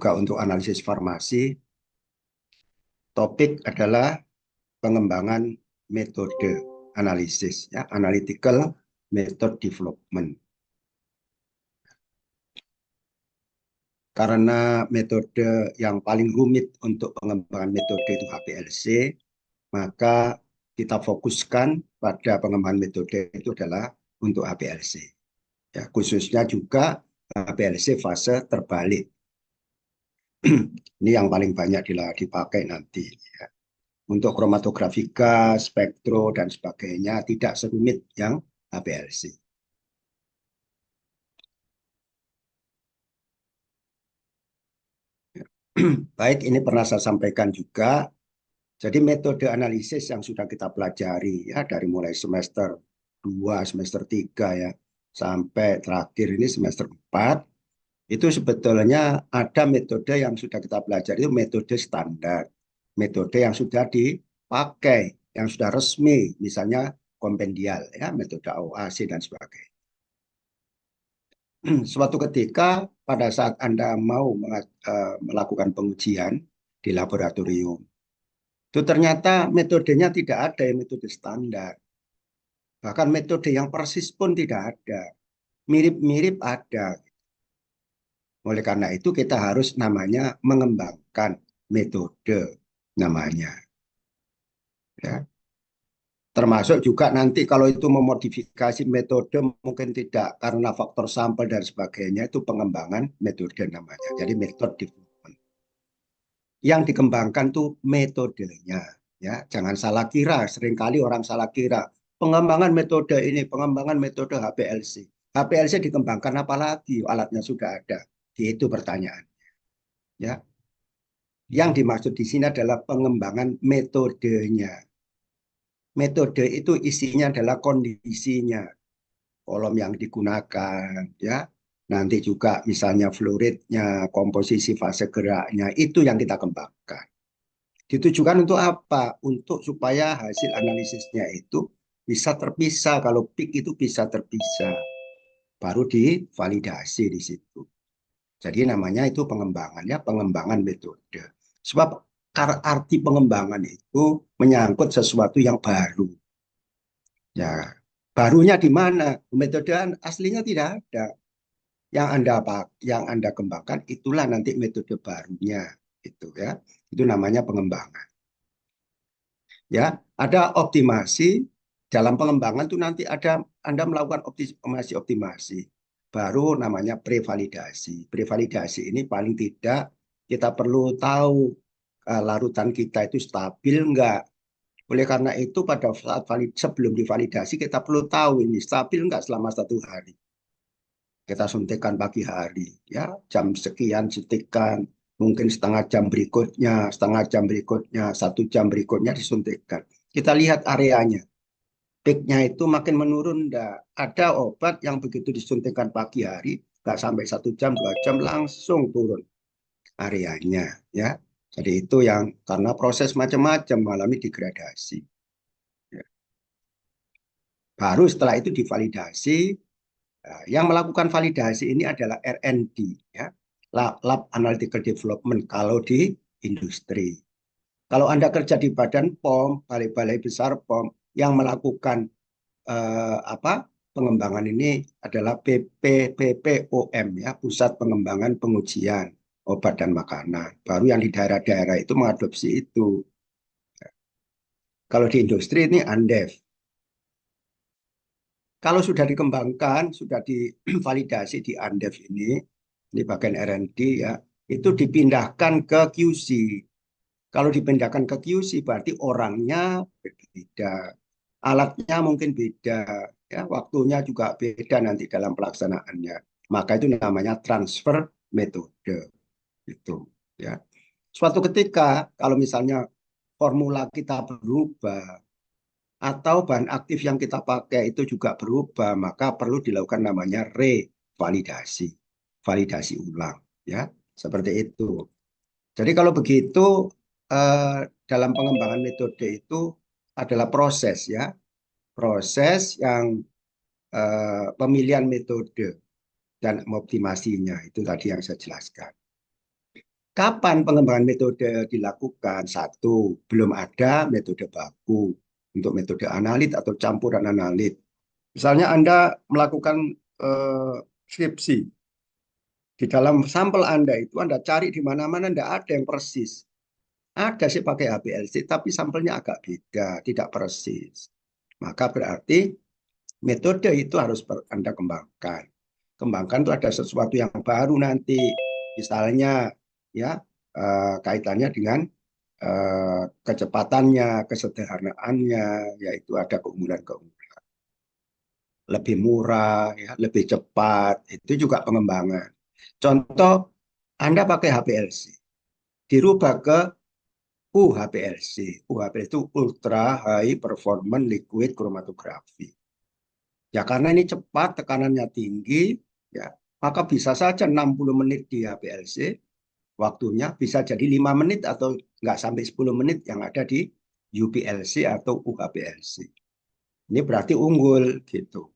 juga untuk analisis farmasi. Topik adalah pengembangan metode analisis, ya, analytical method development. Karena metode yang paling rumit untuk pengembangan metode itu HPLC, maka kita fokuskan pada pengembangan metode itu adalah untuk HPLC. Ya, khususnya juga HPLC fase terbalik. Ini yang paling banyak dipakai nanti. Ya. Untuk kromatografika, spektro, dan sebagainya tidak serumit yang HPLC. Baik, ini pernah saya sampaikan juga. Jadi metode analisis yang sudah kita pelajari ya dari mulai semester 2, semester 3 ya sampai terakhir ini semester 4 itu sebetulnya ada metode yang sudah kita pelajari itu metode standar. Metode yang sudah dipakai, yang sudah resmi, misalnya kompendial ya, metode AOAC dan sebagainya. Suatu ketika pada saat Anda mau melakukan pengujian di laboratorium, itu ternyata metodenya tidak ada yang metode standar. Bahkan metode yang persis pun tidak ada. Mirip-mirip ada. Oleh karena itu kita harus namanya mengembangkan metode namanya. Ya. Termasuk juga nanti kalau itu memodifikasi metode mungkin tidak karena faktor sampel dan sebagainya itu pengembangan metode namanya. Jadi metode development. Yang dikembangkan tuh metodenya. Ya, jangan salah kira. Seringkali orang salah kira. Pengembangan metode ini, pengembangan metode HPLC. HPLC dikembangkan apa lagi? Alatnya sudah ada. Itu pertanyaan. Ya, yang dimaksud di sini adalah pengembangan metodenya. Metode itu isinya adalah kondisinya, kolom yang digunakan, ya. Nanti juga misalnya fluidnya, komposisi fase geraknya, itu yang kita kembangkan. Ditujukan untuk apa? Untuk supaya hasil analisisnya itu bisa terpisah. Kalau peak itu bisa terpisah, baru divalidasi di situ. Jadi namanya itu pengembangannya, pengembangan metode. Sebab arti pengembangan itu menyangkut sesuatu yang baru. Ya, barunya di mana? Metode aslinya tidak ada. Yang Anda kembangkan itulah nanti metode barunya, itu ya. Itu namanya pengembangan. Ya, ada optimasi dalam pengembangan itu nanti ada Anda melakukan optimasi. Baru namanya prevalidasi. Prevalidasi ini paling tidak kita perlu tahu larutan kita itu stabil enggak. Oleh karena itu pada saat sebelum divalidasi kita perlu tahu ini stabil enggak selama 1 hari. Kita suntikan pagi hari, ya jam sekian suntikan, mungkin setengah jam berikutnya, 1 jam berikutnya disuntikkan. Kita lihat areanya, peaknya itu makin menurun enggak. Ada obat yang begitu disuntikkan pagi hari, enggak sampai 1 jam, 2 jam langsung turun areanya, ya. Jadi itu yang karena proses macam-macam mengalami degradasi. Ya. Baru setelah itu divalidasi. Nah, yang melakukan validasi ini adalah R&D, ya, Lab Analytical Development kalau di industri. Kalau Anda kerja di Badan POM, balai-balai besar POM, yang melakukan pengembangan ini adalah BPOM, ya, Pusat Pengembangan Pengujian Obat dan Makanan. Baru yang di daerah-daerah itu mengadopsi itu. Kalau di industri ini ANDEF. Kalau sudah dikembangkan, sudah divalidasi di ANDEF ini bagian R&D ya, itu dipindahkan ke QC. Kalau dipindahkan ke QC berarti orangnya berbeda, alatnya mungkin beda, ya, waktunya juga beda nanti dalam pelaksanaannya. Maka itu namanya transfer metode. Itu, ya. Suatu ketika kalau misalnya formula kita berubah, atau bahan aktif yang kita pakai itu juga berubah, maka perlu dilakukan namanya revalidasi, validasi ulang, ya, seperti itu. Jadi kalau begitu dalam pengembangan metode itu adalah proses, ya, proses yang pemilihan metode dan optimasinya itu tadi yang saya jelaskan. Kapan pengembangan metode dilakukan? Satu, belum ada metode baku untuk metode analit atau campuran analit. Misalnya Anda melakukan skripsi, di dalam sampel Anda itu Anda cari di mana-mana tidak ada yang persis. Ada sih pakai HPLC, tapi sampelnya agak beda, tidak persis. Maka berarti metode itu harus Anda kembangkan. Kembangkan itu ada sesuatu yang baru nanti. Misalnya ya kaitannya dengan kecepatannya, kesederhanaannya, yaitu ada keunggulan-keunggulan. Lebih murah, ya, lebih cepat, itu juga pengembangan. Contoh, Anda pakai HPLC, dirubah ke UHPLC. UHPLC itu Ultra High Performance Liquid Chromatography. Ya karena ini cepat, tekanannya tinggi, ya maka bisa saja 60 menit di HPLC, waktunya bisa jadi 5 menit atau nggak sampai 10 menit yang ada di UPLC atau UHPLC. Ini berarti unggul gitu.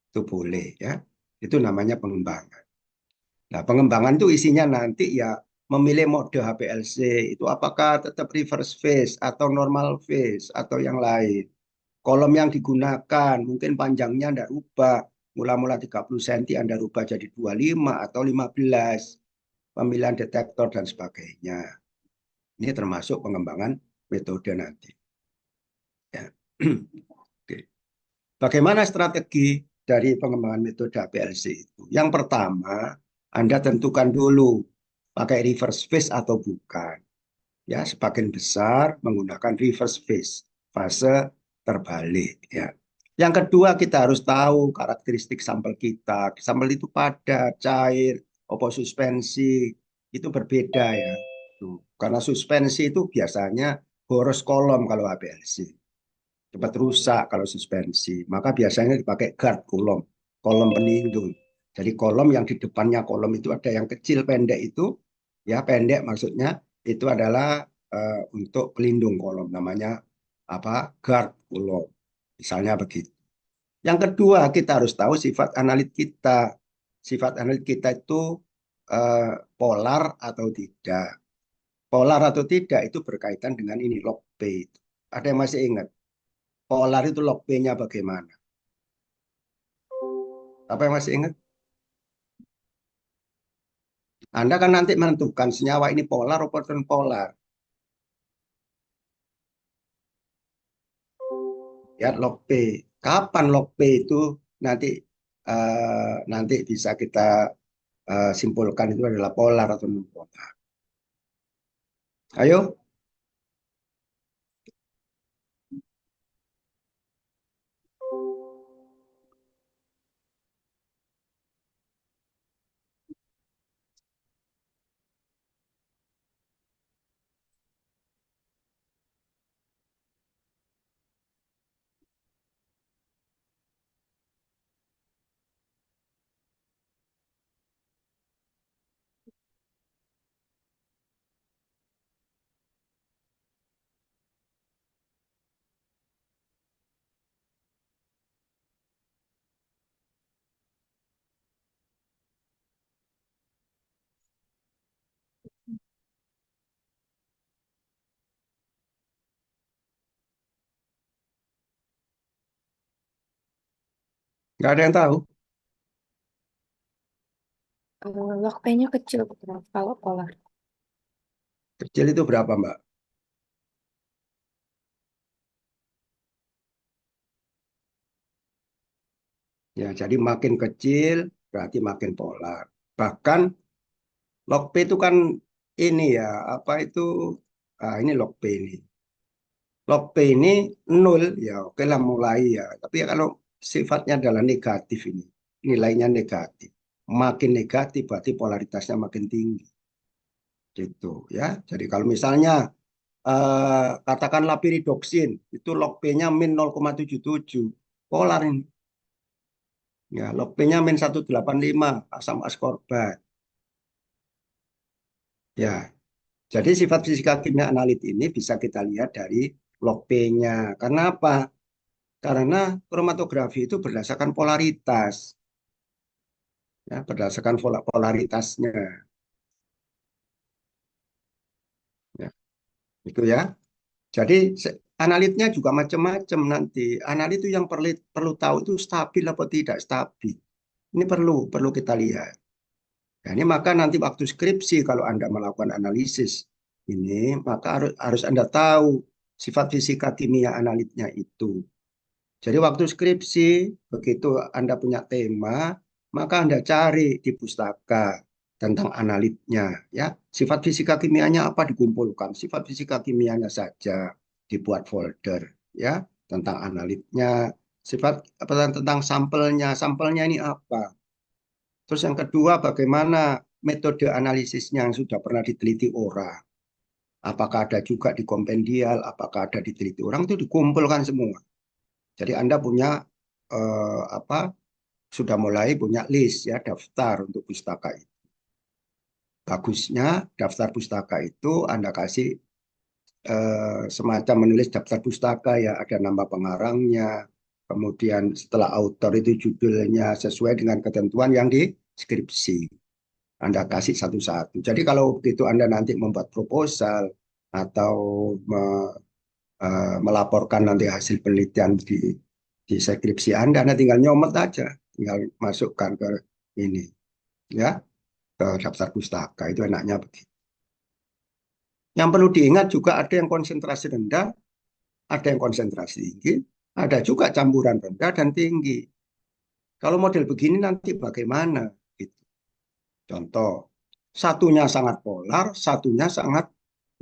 Itu boleh ya. Itu namanya pengembangan. Nah, pengembangan itu isinya nanti ya memilih mode HPLC itu apakah tetap reverse phase atau normal phase atau yang lain. Kolom yang digunakan mungkin panjangnya Anda rubah. Mula-mula 30 cm Anda rubah jadi 25 atau 15. Pemilihan detektor dan sebagainya. Ini termasuk pengembangan metode nanti. Ya. Oke. Bagaimana strategi dari pengembangan metode HPLC itu? Yang pertama, Anda tentukan dulu pakai reverse phase atau bukan. Ya, sebagian besar menggunakan reverse phase, fase terbalik. Ya. Yang kedua, kita harus tahu karakteristik sampel kita. Sampel itu padat, cair, opo suspensi, itu berbeda ya. Tuh. Karena suspensi itu biasanya boros kolom kalau HPLC. Cepat rusak kalau suspensi. Maka biasanya dipakai guard kolom, kolom pelindung. Jadi kolom yang di depannya kolom itu ada yang kecil pendek itu, ya pendek maksudnya itu adalah untuk pelindung kolom, namanya apa guard kolom. Misalnya begitu. Yang kedua kita harus tahu sifat analit kita. Sifat analit kita itu polar atau tidak. Polar atau tidak itu berkaitan dengan ini log P. Ada yang masih ingat? Polar itu log P-nya bagaimana? Apa yang masih ingat? Anda kan nanti menentukan senyawa ini polar atau non polar. Ya, log P. Kapan log P itu nanti nanti bisa kita simpulkan itu adalah polar atau non polar. Ayo, nggak ada yang tahu. Log P-nya kecil kalau polar. Kecil itu berapa, Mbak? Ya, jadi makin kecil berarti makin polar. Bahkan log P itu kan ini ya, apa itu? Ini log P ini. Log P ini 0, ya oke lah mulai ya. Tapi ya kalau sifatnya adalah negatif ini, nilainya negatif. Makin negatif berarti polaritasnya makin tinggi. Gitu ya. Jadi kalau misalnya katakanlah piridoksin, itu log P-nya min 0,77. Polar ini. Ya, log P-nya min 185, asam askorbat. Ya, jadi sifat fisika kimia analit ini bisa kita lihat dari log P-nya. Karena apa? Karena kromatografi itu berdasarkan polaritas, ya, berdasarkan polaritasnya. Itu ya. Jadi analitnya juga macam-macam nanti. Analit itu yang perlu tahu itu stabil apa tidak stabil. Ini perlu kita lihat. Nah, ini maka nanti waktu skripsi kalau Anda melakukan analisis ini, maka harus Anda tahu sifat fisika kimia analitnya itu. Jadi waktu skripsi, begitu Anda punya tema, maka Anda cari di pustaka tentang analitnya. Ya, sifat fisika kimianya apa dikumpulkan, sifat fisika kimianya saja dibuat folder, ya, tentang analitnya, sifat apa tentang sampelnya, sampelnya ini apa. Terus yang kedua, bagaimana metode analisisnya yang sudah pernah diteliti orang. Apakah ada juga di kompendial, apakah ada diteliti orang, itu dikumpulkan semua. Jadi Anda punya apa sudah mulai punya list ya daftar untuk pustaka itu. Bagusnya daftar pustaka itu Anda kasih semacam menulis daftar pustaka ya ada nama pengarangnya, kemudian setelah autor itu judulnya sesuai dengan ketentuan yang di skripsi. Anda kasih satu-satu. Jadi kalau begitu Anda nanti membuat proposal atau melaporkan nanti hasil penelitian di skripsi Anda tinggal nyomet aja, tinggal masukkan ke ini ya ke daftar pustaka itu enaknya begitu. Yang perlu diingat juga ada yang konsentrasi rendah, ada yang konsentrasi tinggi, ada juga campuran rendah dan tinggi. Kalau model begini nanti bagaimana? Gitu. Contoh, satunya sangat polar, satunya sangat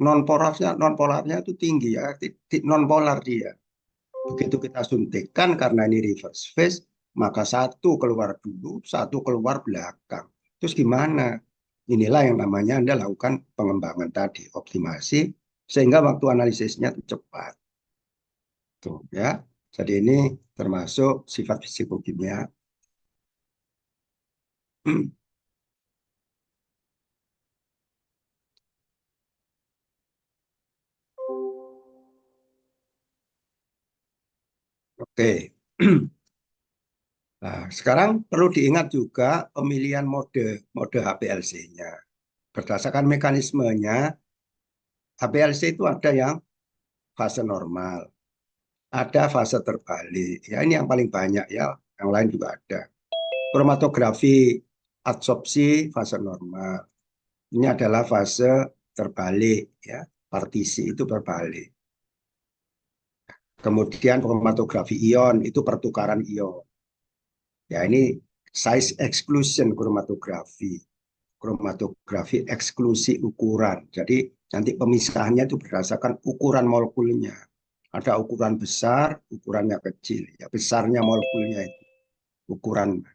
non polarnya itu tinggi ya, non polar dia. Begitu kita suntikkan karena ini reverse phase, maka satu keluar dulu, satu keluar belakang. Terus gimana? Inilah yang namanya Anda lakukan pengembangan tadi, optimasi, sehingga waktu analisisnya itu cepat. Tuh, ya. Jadi ini termasuk sifat fisikokimia. Oke. Nah, sekarang perlu diingat juga pemilihan mode HPLC-nya. Berdasarkan mekanismenya, HPLC itu ada yang fase normal, ada fase terbalik. Ya, ini yang paling banyak ya. Yang lain juga ada. Kromatografi adsorpsi fase normal. Ini adalah fase terbalik ya. Partisi itu berbalik. Kemudian kromatografi ion itu pertukaran ion. Ya, ini size exclusion kromatografi. Kromatografi eksklusi ukuran. Jadi nanti pemisahannya itu berdasarkan ukuran molekulnya. Ada ukuran besar, ukurannya kecil. Ya, besarnya molekulnya itu ukuran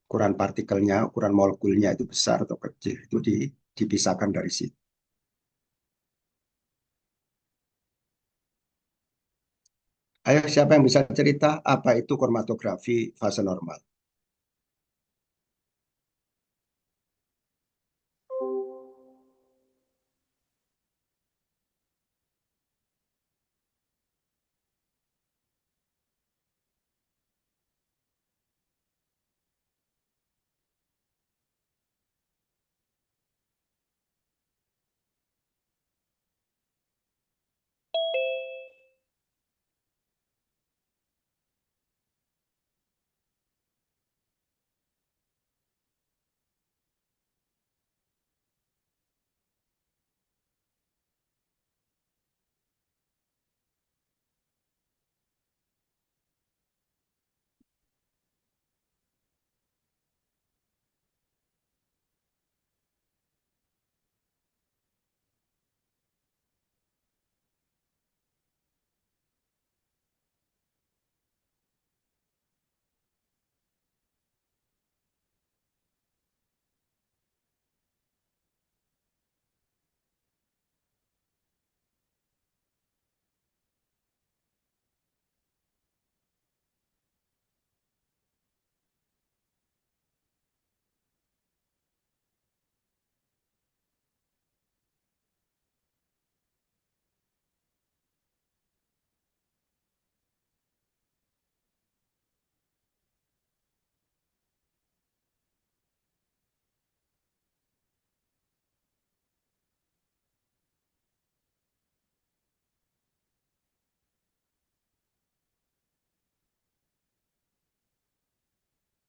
ukuran partikelnya, ukuran molekulnya itu besar atau kecil. Itu dipisahkan dari situ. Ayo siapa yang bisa cerita apa itu kromatografi fase normal?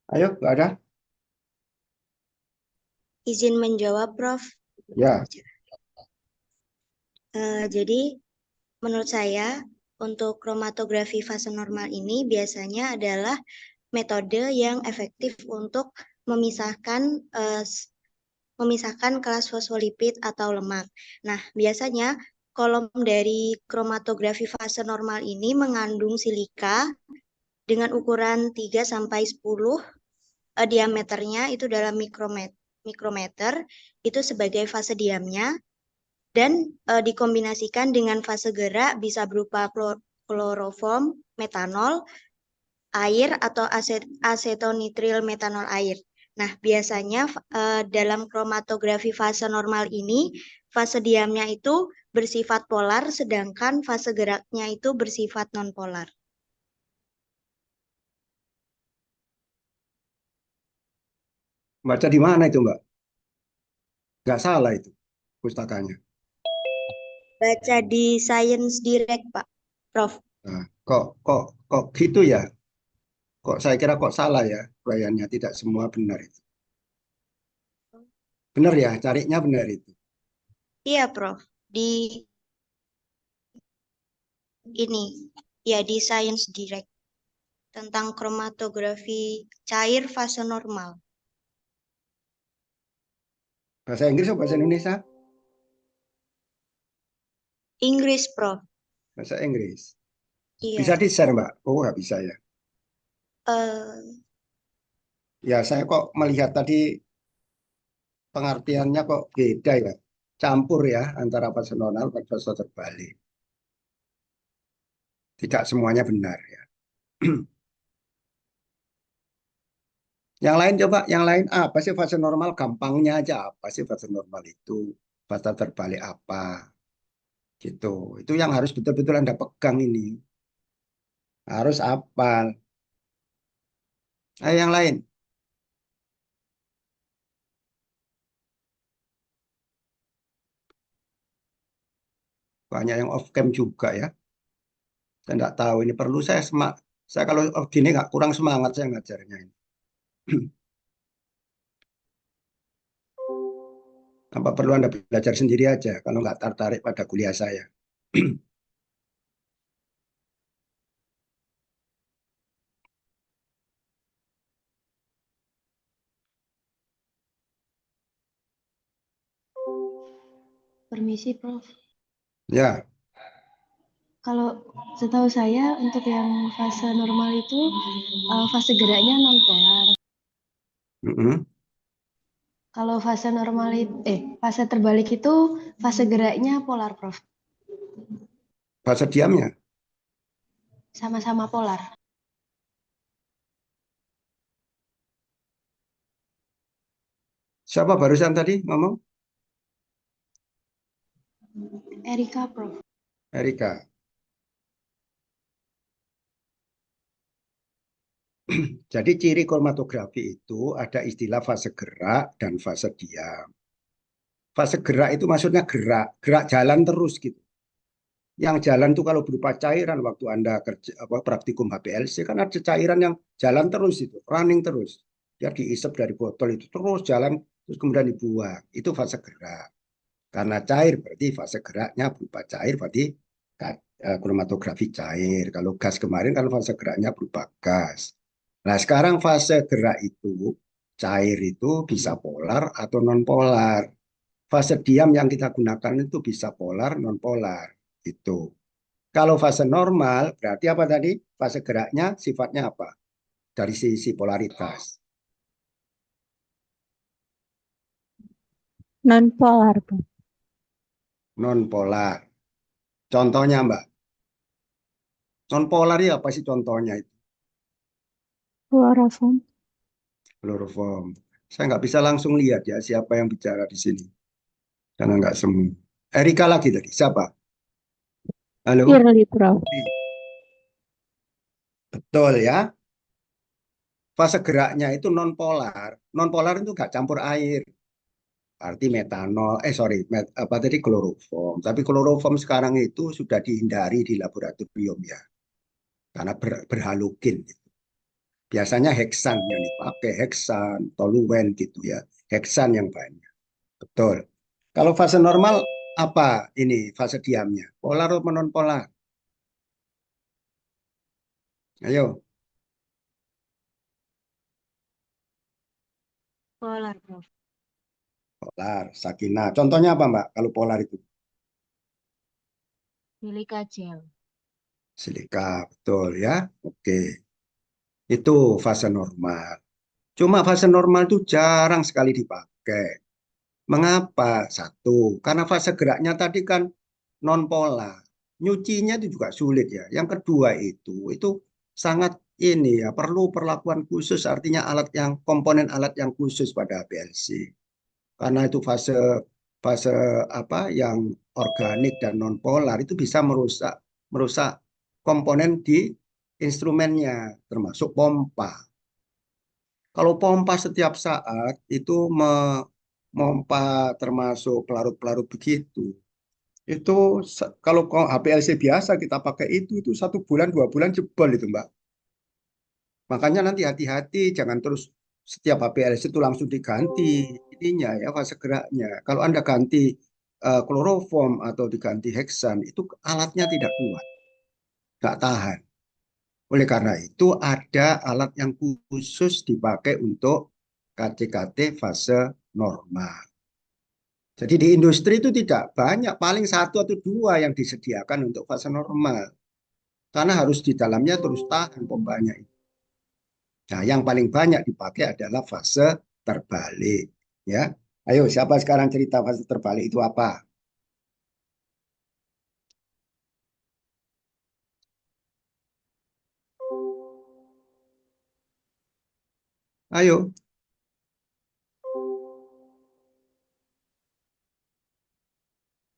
Ayo, nggak ada? Izin menjawab, Prof. Ya, Jadi, menurut saya, untuk kromatografi fase normal ini biasanya adalah metode yang efektif untuk memisahkan memisahkan kelas fosfolipid atau lemak. Nah, biasanya kolom dari kromatografi fase normal ini mengandung silika dengan ukuran 3 sampai 10 diameternya itu dalam mikrometer itu sebagai fase diamnya dan dikombinasikan dengan fase gerak bisa berupa kloroform, metanol, air atau asetonitril metanol air. Nah, biasanya dalam kromatografi fase normal ini, fase diamnya itu bersifat polar, sedangkan fase geraknya itu bersifat nonpolar. baca di mana itu, Mbak? Nggak salah itu pustakanya. Baca di Science Direct, Pak, Prof. Nah, kok gitu ya? Kok saya kira kok salah ya, uraiannya tidak semua benar itu. Benar ya, carinya benar itu. Iya, Prof. Di ini, ya di Science Direct tentang kromatografi cair fase normal. Bahasa Inggris atau bahasa Indonesia? Inggris, Prof. Bahasa Inggris. Bisa Iya. di-share, Mbak? Oh, nggak bisa ya. eh Ya, saya kok melihat tadi pengertiannya kok beda ya. Campur ya antara fase normal dan fase terbalik. Tidak semuanya benar ya. Yang lain coba, yang lain apa sih fase normal? Gampangnya aja apa sih fase normal itu? Fase terbalik apa? Gitu. Itu yang harus betul-betul Anda pegang ini. Harus hafal. Ayo yang lain. Banyak yang off cam juga ya. Saya nggak tahu ini perlu saya semak. Saya kalau gini nggak kurang semangat saya ngajarnya ini. Apa perlu Anda belajar sendiri aja kalau nggak tertarik pada kuliah saya. Permisi, Prof. Ya, Kalau setahu saya untuk yang fase normal itu fase geraknya non polar. mm-mm. Kalau fase normal itu fase terbalik itu fase geraknya polar, Prof. Bahasa diamnya. Sama-sama polar. Siapa barusan tadi ngomong? Erika, Prof. Erika. Jadi ciri kromatografi itu ada istilah fase gerak dan fase diam. Fase gerak itu maksudnya gerak, gerak jalan terus gitu. Yang jalan tuh kalau berupa cairan waktu Anda kerja praktikum HPLC kan ada cairan yang jalan terus itu, running terus. Dia diisap dari botol itu terus jalan terus kemudian dibuang. Itu fase gerak. Karena cair berarti fase geraknya berupa cair berarti kromatografi cair. Kalau gas kemarin kan fase geraknya berupa gas. Nah, sekarang fase gerak itu cair itu bisa polar atau non polar. Fase diam yang kita gunakan itu bisa polar, non polar. Itu. Kalau fase normal, berarti apa tadi? Fase geraknya sifatnya apa? Dari sisi polaritas. Non polar, Bang. Non polar. Contohnya, Mbak. Non polar ya apa sih contohnya itu? Kloroform. Kloroform. Saya nggak bisa langsung lihat ya siapa yang bicara di sini. Karena nggak semua. Erika lagi tadi. Siapa? Halo? Firly, Prof. Betul ya. Fase geraknya itu non polar. Non polar itu nggak campur air. Arti metanol, apa tadi kloroform. Tapi kloroform sekarang itu sudah dihindari di laboratorium ya, karena berhalogen. Biasanya heksan yang dipakai, heksan, toluen gitu ya. Heksan yang banyak. Betul. Kalau fase normal apa ini fase diamnya? Polar atau non polar? Ayo, Polar, Prof. polar, sakinah. Contohnya apa, Mbak? Kalau polar itu Silika gel. silika, betul ya. Oke, itu fase normal. Cuma fase normal itu jarang sekali dipakai. Mengapa? Satu, karena fase geraknya tadi kan non polar. Nyucinya itu juga sulit ya. Yang kedua itu sangat ini ya, perlu perlakuan khusus, artinya alat yang komponen alat yang khusus pada HPLC. Karena itu fase fase apa yang organik dan non polar itu bisa merusak merusak komponen di instrumennya, termasuk pompa. Kalau pompa setiap saat itu memompa termasuk pelarut-pelarut begitu, itu kalau HPLC biasa kita pakai itu 1 bulan 2 bulan jebol itu, Mbak. Makanya nanti hati-hati, jangan terus setiap HPLC itu langsung diganti ininya ya fase geraknya. Kalau Anda ganti kloroform atau diganti heksan, itu alatnya tidak kuat, nggak tahan. Oleh karena itu ada alat yang khusus dipakai untuk KCKT fase normal. Jadi di industri itu tidak banyak, paling 1 atau 2 yang disediakan untuk fase normal. Karena harus di dalamnya terus tahan pompanya. Nah, yang paling banyak dipakai adalah fase terbalik. Ya, ayo siapa sekarang cerita fase terbalik itu apa? Ayo.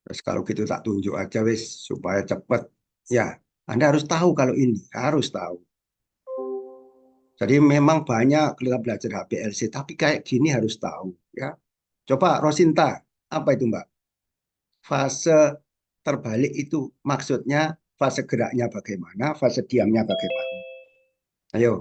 Terus kalau gitu tak tunjuk aja wis supaya cepat. Ya, Anda harus tahu kalau ini, harus tahu. Jadi memang banyak kita belajar HPLC, tapi kayak gini harus tahu. Ya, coba Rosinta, apa itu Mbak? Fase terbalik itu maksudnya fase geraknya bagaimana, fase diamnya bagaimana? Ayo.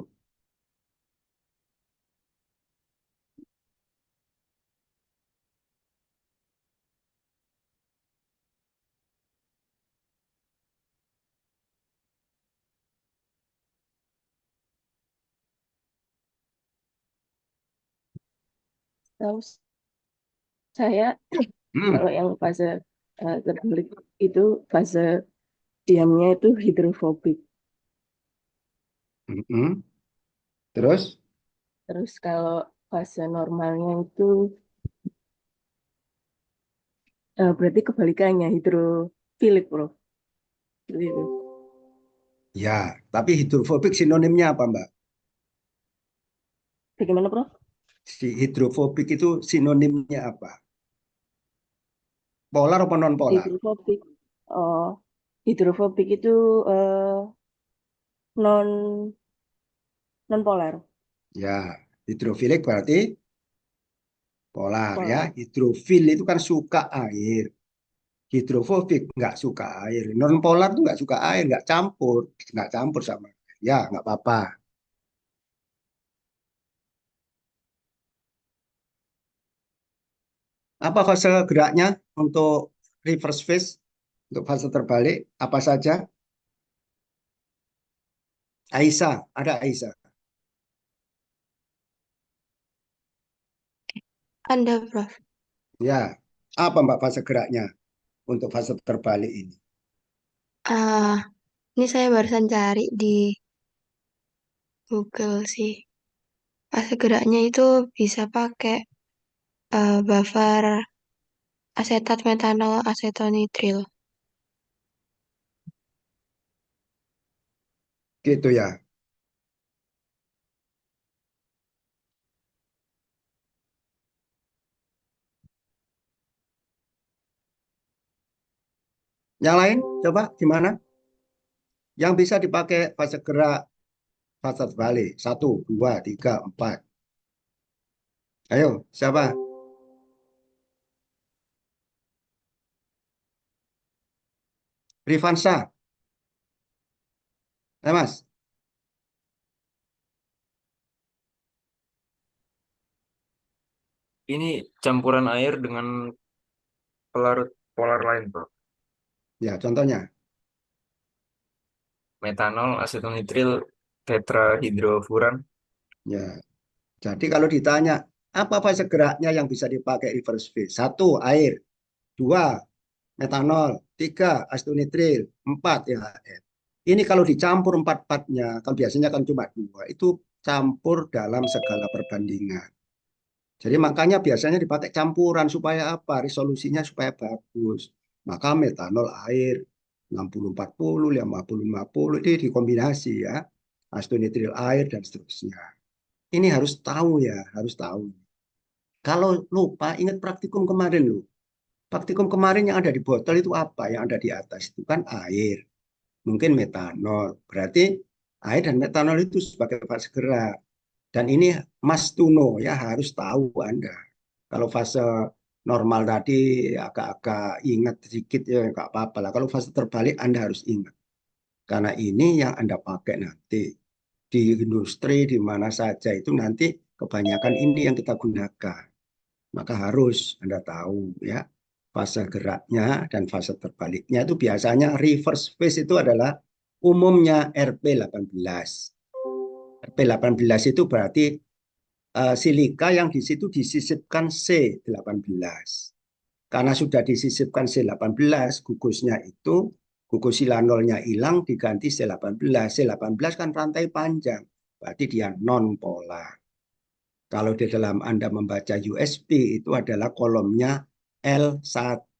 Tahu saya Hmm. kalau yang fase terbalik itu fase diamnya itu hidrofobik. Hmm. Terus, Terus kalau fase normalnya itu berarti kebalikannya hidrofilik, bro. Itu. ya, tapi hidrofobik sinonimnya apa, Mbak? Bagaimana, bro? Si hidrofobik itu sinonimnya apa? Polar apa non polar? Hidrofobik. Oh, hidrofobik itu non non polar. Ya, hidrofilik berarti polar ya. Polar. Hidrofil itu kan suka air. Hidrofobik nggak suka air. Non polar tuh nggak suka air, nggak campur sama. Ya, nggak apa-apa. Apa fase geraknya untuk reverse phase, untuk fase terbalik? Apa saja? Aisyah, ada Aisyah. Ada, Prof. Ya, apa Mbak fase geraknya untuk fase terbalik ini? Ah, ini saya barusan cari di Google sih. Fase geraknya itu bisa pakai buffer asetat metanol asetonitril. Gitu ya. Yang lain, coba gimana? Yang bisa dipakai fase gerak fase terbalik. 1, 2, 3, 4. Ayo, siapa? Rifansa. Mas. Ini campuran air dengan pelarut polar lain, Prof. Ya, contohnya. Metanol, asetonitril, tetrahidrofuran. Ya, jadi kalau ditanya apa fase geraknya yang bisa dipakai reverse phase? 1, air. 2, metanol. 3, asetonitril. 4, EHF. Ini kalau dicampur 4-4-nya, kan biasanya kan cuma 2, itu campur dalam segala perbandingan. Jadi makanya biasanya dipakai campuran supaya apa? Resolusinya supaya bagus. Maka metanol air 60-40, 50-50 ini dikombinasi ya. Asetonitril air dan seterusnya. Ini harus tahu ya, harus tahu. Kalau lupa, ingat praktikum kemarin loh. Praktikum kemarin yang ada di botol itu apa? Yang ada di atas itu kan air. Mungkin metanol. Berarti air dan metanol itu sebagai fase gerak. Dan ini must to know ya, harus tahu Anda. Kalau fase normal tadi agak-agak ingat sedikit ya nggak apa-apa lah. Kalau fase terbalik Anda harus ingat. Karena ini yang Anda pakai nanti di industri di mana saja itu nanti kebanyakan ini yang kita gunakan. Maka harus Anda tahu ya fase geraknya dan fase terbaliknya itu biasanya reverse phase itu adalah umumnya RP18. RP18 itu berarti silika yang di situ disisipkan C18. Karena sudah disisipkan C18, gugusnya itu gugus silanolnya hilang diganti C18. C18 kan rantai panjang, berarti dia non polar. Kalau di dalam Anda membaca USB itu adalah kolomnya L1.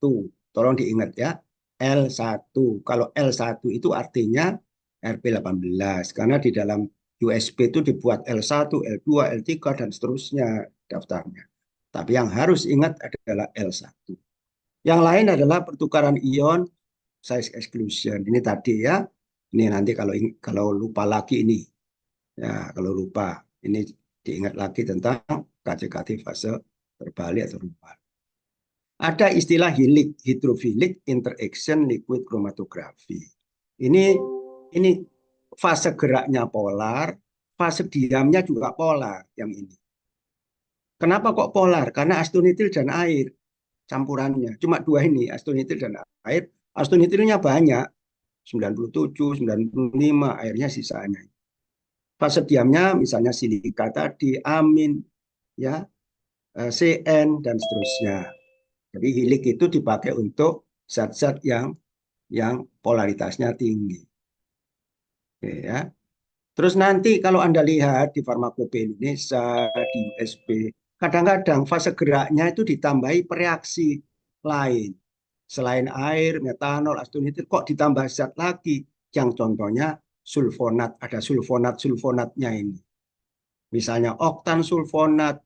Tolong diingat ya, L1. Kalau L1 itu artinya RP18. Karena di dalam USB itu dibuat L1, L2, L3, dan seterusnya daftarnya. Tapi yang harus ingat adalah L1. Yang lain adalah pertukaran ion, size exclusion. Ini tadi ya. Ini nanti kalau lupa lagi ini. Ya, kalau lupa. Ini diingat lagi tentang KCKT fase terbalik atau lupa. Ada istilah hydrophilic interaction liquid chromatography. Ini fase geraknya polar, fase diamnya juga polar yang ini. Kenapa kok polar? Karena asetonitril dan air campurannya. Cuma 2 ini, asetonitril dan air. Asetonitrilnya banyak, 97, 95, airnya sisanya. Fase diamnya misalnya silika tadi, amin, ya, CN dan seterusnya. Jadi hilik itu dipakai untuk zat-zat yang polaritasnya tinggi. Oke, ya. Terus nanti kalau Anda lihat di Farmakope Indonesia, di USB, kadang-kadang fase geraknya itu ditambahi pereaksi lain. Selain air, metanol, asetonitril, kok ditambah zat lagi? Yang contohnya sulfonat, ada sulfonat-sulfonatnya ini. Misalnya oktan sulfonat,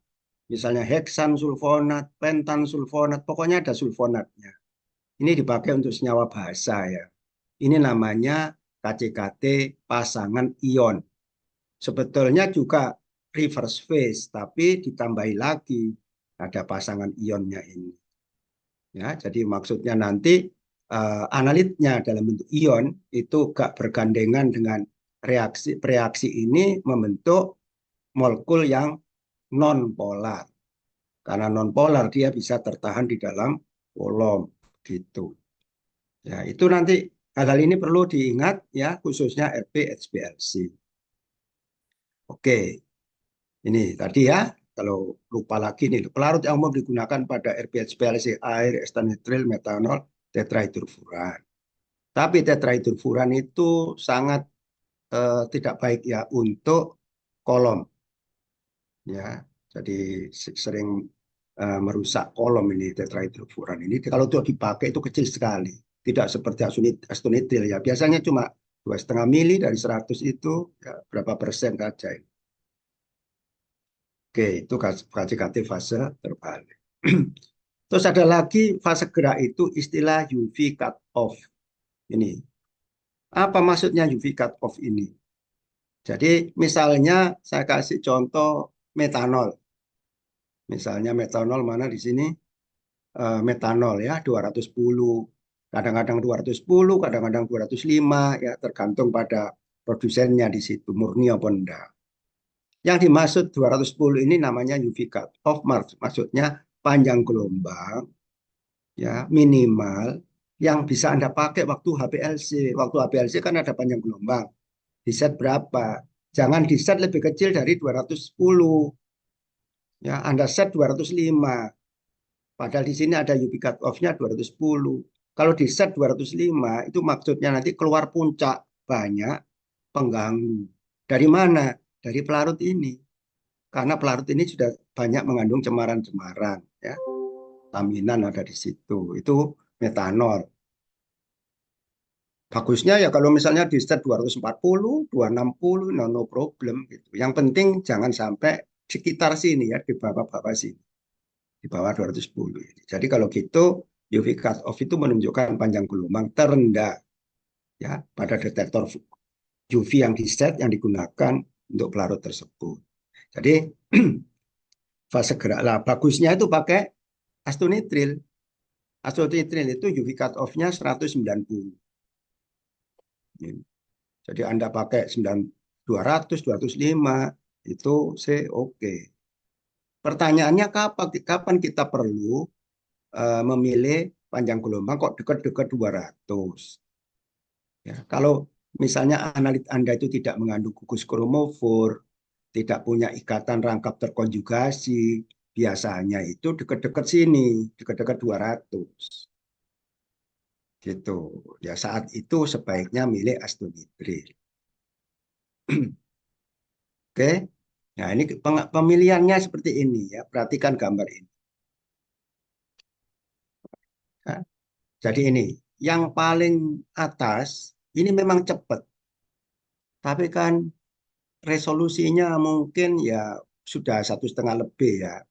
misalnya heksan sulfonat, pentan sulfonat, pokoknya ada sulfonatnya. Ini dipakai untuk senyawa basa ya. Ini namanya KCKT pasangan ion. Sebetulnya juga reverse phase, tapi ditambahi lagi ada pasangan ionnya ini. Ya, jadi maksudnya nanti analitnya dalam bentuk ion itu gak bergandengan dengan reaksi ini membentuk molekul yang non polar. Karena non polar dia bisa tertahan di dalam kolom gitu. Ya, itu nanti hal ini perlu diingat ya, khususnya RP-HPLC. Oke. Ini tadi ya, kalau lupa lagi nih, pelarut yang umum digunakan pada RP-HPLC air, asetonitril, metanol, tetrahidrofuran. Tapi tetrahidrofuran itu sangat tidak baik ya untuk kolom. Ya, jadi sering merusak kolom ini tetrahidrofuran ini. Kalau itu dipakai itu kecil sekali, tidak seperti asetonitril ya. Biasanya cuma 2,5 mili dari 100 itu ya, berapa persen saja. Oke, itu KCKT fase terbalik. Terus ada lagi fase gerak itu istilah UV cut off. Ini apa maksudnya UV cut off ini? Jadi misalnya saya kasih contoh metanol. Misalnya metanol mana di sini? Metanol ya 210. Kadang-kadang 210, kadang-kadang 205 ya tergantung pada produsennya di situ murni apa enggak. Yang dimaksud 210 ini namanya UV cut-off, maksudnya panjang gelombang ya minimal yang bisa Anda pakai waktu HPLC. Waktu HPLC kan ada panjang gelombang. Di set berapa? Jangan di set lebih kecil dari 210. Ya, Anda set 205. Padahal di sini ada UV cut-off-nya 210. Kalau di set 205 itu maksudnya nanti keluar puncak banyak pengganggu. Dari mana? Dari pelarut ini. Karena pelarut ini sudah banyak mengandung cemaran-cemaran, ya. Laminan ada di situ. Itu metanol. Bagusnya ya kalau misalnya di set 240, 260, no problem gitu. Yang penting jangan sampai sekitar sini ya, di bawah-bawah sini. Di bawah 210 ini. Jadi kalau gitu UV cut-off itu menunjukkan panjang gelombang terendah ya pada detektor UV yang di set yang digunakan untuk pelarut tersebut. Jadi fase gerak lah bagusnya itu pakai astonitril. Astonitril itu UV cut-off-nya 190. Jadi Anda pakai 200, 205 itu oke. Pertanyaannya kapan kita perlu memilih panjang gelombang kok dekat-dekat 200. Ya, kalau misalnya analit Anda itu tidak mengandung gugus kromofor, tidak punya ikatan rangkap terkonjugasi, biasanya itu dekat-dekat sini, dekat-dekat 200. Gitu. Ya saat itu sebaiknya milih astonitril. Oke. Nah, ini pemilihannya seperti ini ya. Perhatikan gambar ini. Nah, jadi ini yang paling atas ini memang cepat. Tapi kan resolusinya mungkin ya sudah 1,5 lebih ya.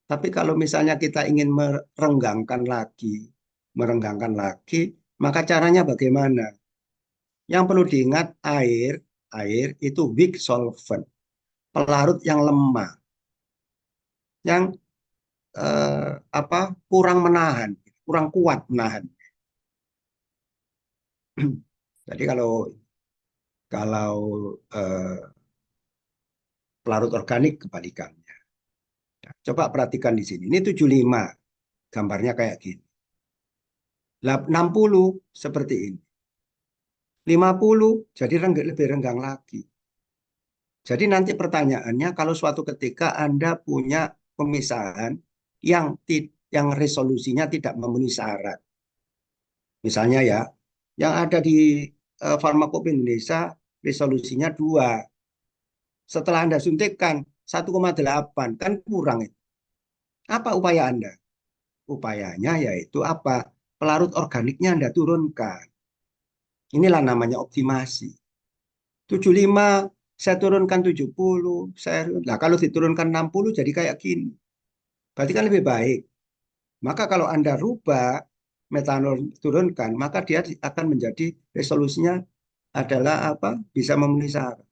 Tapi kalau misalnya kita ingin merenggangkan lagi, maka caranya bagaimana? Yang perlu diingat air itu weak solvent, pelarut yang lemah, yang kurang menahan, kurang kuat menahan. Jadi kalau pelarut organik kebalikannya. Coba perhatikan di sini. Ini 75. Gambarnya kayak gini. 60 seperti ini. 50 jadi lebih renggang lagi. Jadi nanti pertanyaannya kalau suatu ketika Anda punya pemisahan yang resolusinya tidak memenuhi syarat. Misalnya ya, yang ada di Farmakope Indonesia resolusinya 2. Setelah Anda suntikkan 1,8 kan kurang itu. Apa upaya Anda? Upayanya yaitu apa? Pelarut organiknya Anda turunkan. Inilah namanya optimasi. 75 saya turunkan 70, nah kalau diturunkan 60 jadi kayak gini. Berarti kan lebih baik. Maka kalau Anda rubah metanol turunkan, maka dia akan menjadi resolusinya adalah apa? Bisa memenuhi syarat.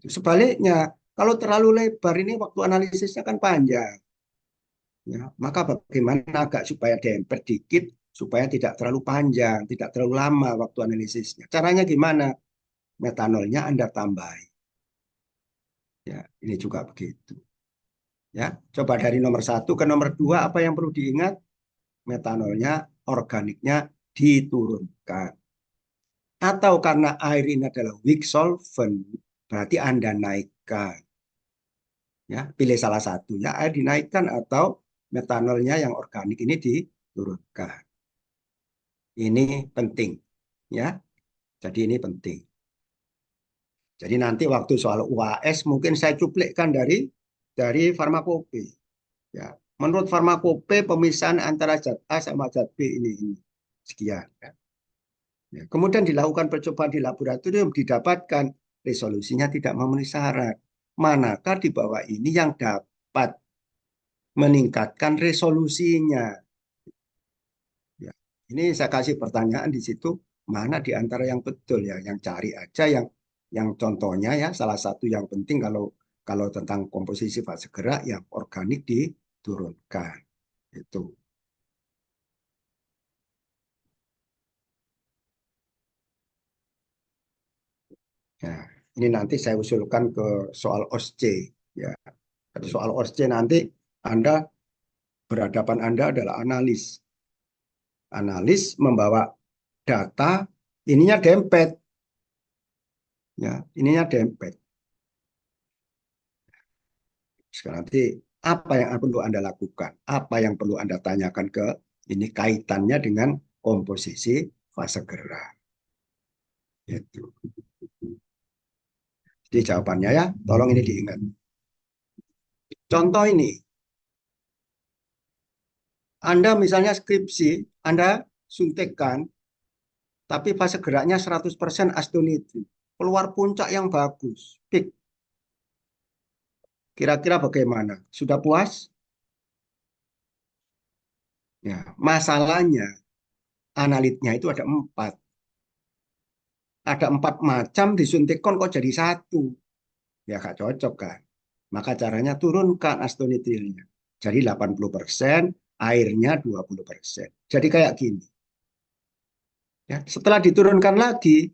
Sebaliknya, kalau terlalu lebar ini waktu analisisnya kan panjang. Ya, maka bagaimana agak supaya dempet dikit, supaya tidak terlalu panjang, tidak terlalu lama waktu analisisnya. Caranya gimana? Metanolnya Anda tambahi. Ya, ini juga begitu. Ya, coba dari nomor 1 ke nomor 2 apa yang perlu diingat? Metanolnya, organiknya diturunkan. Atau karena air ini adalah weak solvent, berarti Anda naikkan. Ya, pilih salah satunya, air dinaikkan atau metanolnya yang organik ini diturunkan. Ini penting, ya. Jadi ini penting. Jadi nanti waktu soal UAS mungkin saya cuplikkan dari farmakope. Ya, menurut farmakope pemisahan antara zat A sama zat B ini sekian. Ya. Ya, kemudian dilakukan percobaan di laboratorium didapatkan resolusinya tidak memenuhi syarat. Manakah di bawah ini yang dapat meningkatkan resolusinya? Ya, ini saya kasih pertanyaan di situ, mana di antara yang betul ya, yang cari aja yang contohnya ya, salah satu yang penting kalau tentang komposisi fase gerak yang organik diturunkan. Itu. Ya, Ini nanti saya usulkan ke soal OSC ya. Jadi soal OSC nanti Anda berhadapan Anda adalah analis. Analis membawa data, ininya dempet. Ya, ininya dempet. Sekarang nanti apa yang perlu Anda lakukan? Apa yang perlu Anda tanyakan ke ini kaitannya dengan komposisi fase gerak. Itu. Jadi jawabannya ya, tolong ini diingat. Contoh ini, Anda misalnya skripsi, Anda suntikkan, tapi fase geraknya 100% astoniti. Keluar puncak yang bagus, peak. Kira-kira bagaimana? Sudah puas? Ya, masalahnya analitnya itu ada 4. Ada 4 macam disuntikkan kok jadi 1. Ya gak cocok kan. Maka caranya turunkan astonitilnya. Jadi 80%, airnya 20%. Jadi kayak gini. Ya, setelah diturunkan lagi,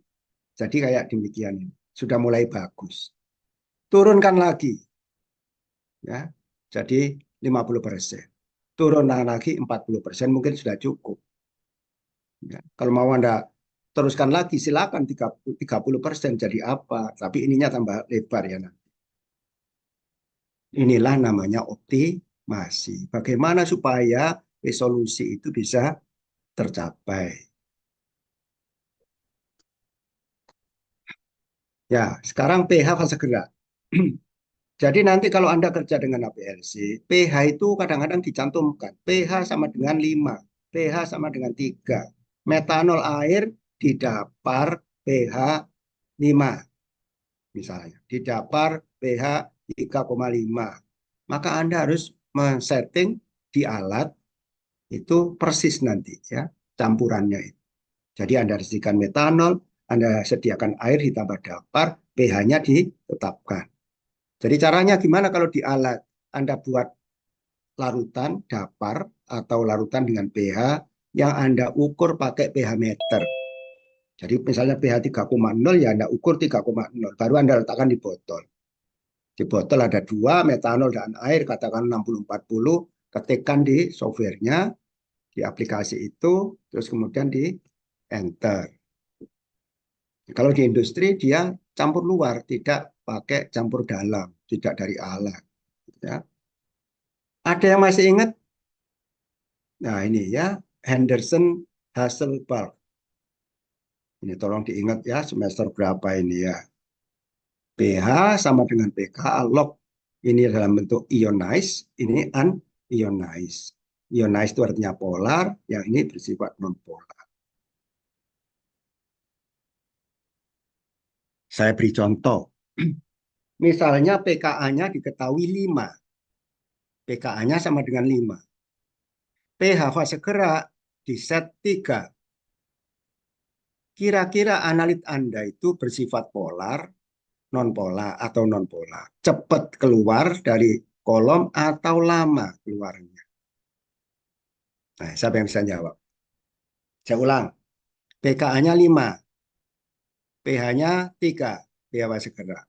jadi kayak demikian. Sudah mulai bagus. Turunkan lagi. Ya, jadi 50%. Turunkan lagi 40%, mungkin sudah cukup. Ya, kalau mau Anda teruskan lagi, silakan 30%. Jadi apa? Tapi ininya tambah lebar ya. Inilah namanya optimasi. Bagaimana supaya resolusi itu bisa tercapai. Ya, sekarang pH fase gerak. Jadi nanti kalau Anda kerja dengan APLC, pH itu kadang-kadang dicantumkan. pH sama dengan 5, pH sama dengan 3. Metanol air didapar pH 5, misalnya. Didapar pH 3,5. Maka Anda harus men-setting di alat itu persis nanti ya campurannya itu. Jadi Anda sediakan metanol, Anda sediakan air ditambah dapar, pH-nya ditetapkan. Jadi caranya gimana kalau di alat Anda buat larutan dapar atau larutan dengan pH yang Anda ukur pakai pH meter. Jadi misalnya pH 3,0 ya Anda ukur 3,0 baru Anda letakkan di botol. Di botol ada 2 metanol dan air katakan 60-40, ketikkan di softwarenya, di aplikasi itu, terus kemudian di enter. Kalau di industri dia campur luar, tidak pakai campur dalam, tidak dari alat. Ya. Ada yang masih ingat? Nah ini ya, Henderson Hasselbalch. Ini tolong diingat ya, semester berapa ini ya. pH sama dengan pK, log ini dalam bentuk ionized, ini unionized. Ionized itu artinya polar, yang ini bersifat non-polar. Saya beri contoh. Misalnya pKa-nya diketahui 5. pKa-nya sama dengan 5. pH fase gerak di set 3. Kira-kira analit Anda itu bersifat polar, non-polar atau non-polar. Cepat keluar dari kolom atau lama keluarnya. Nah, siapa yang bisa jawab? Saya ulang. pKa-nya 5. pH-nya 3. pH fase gerak.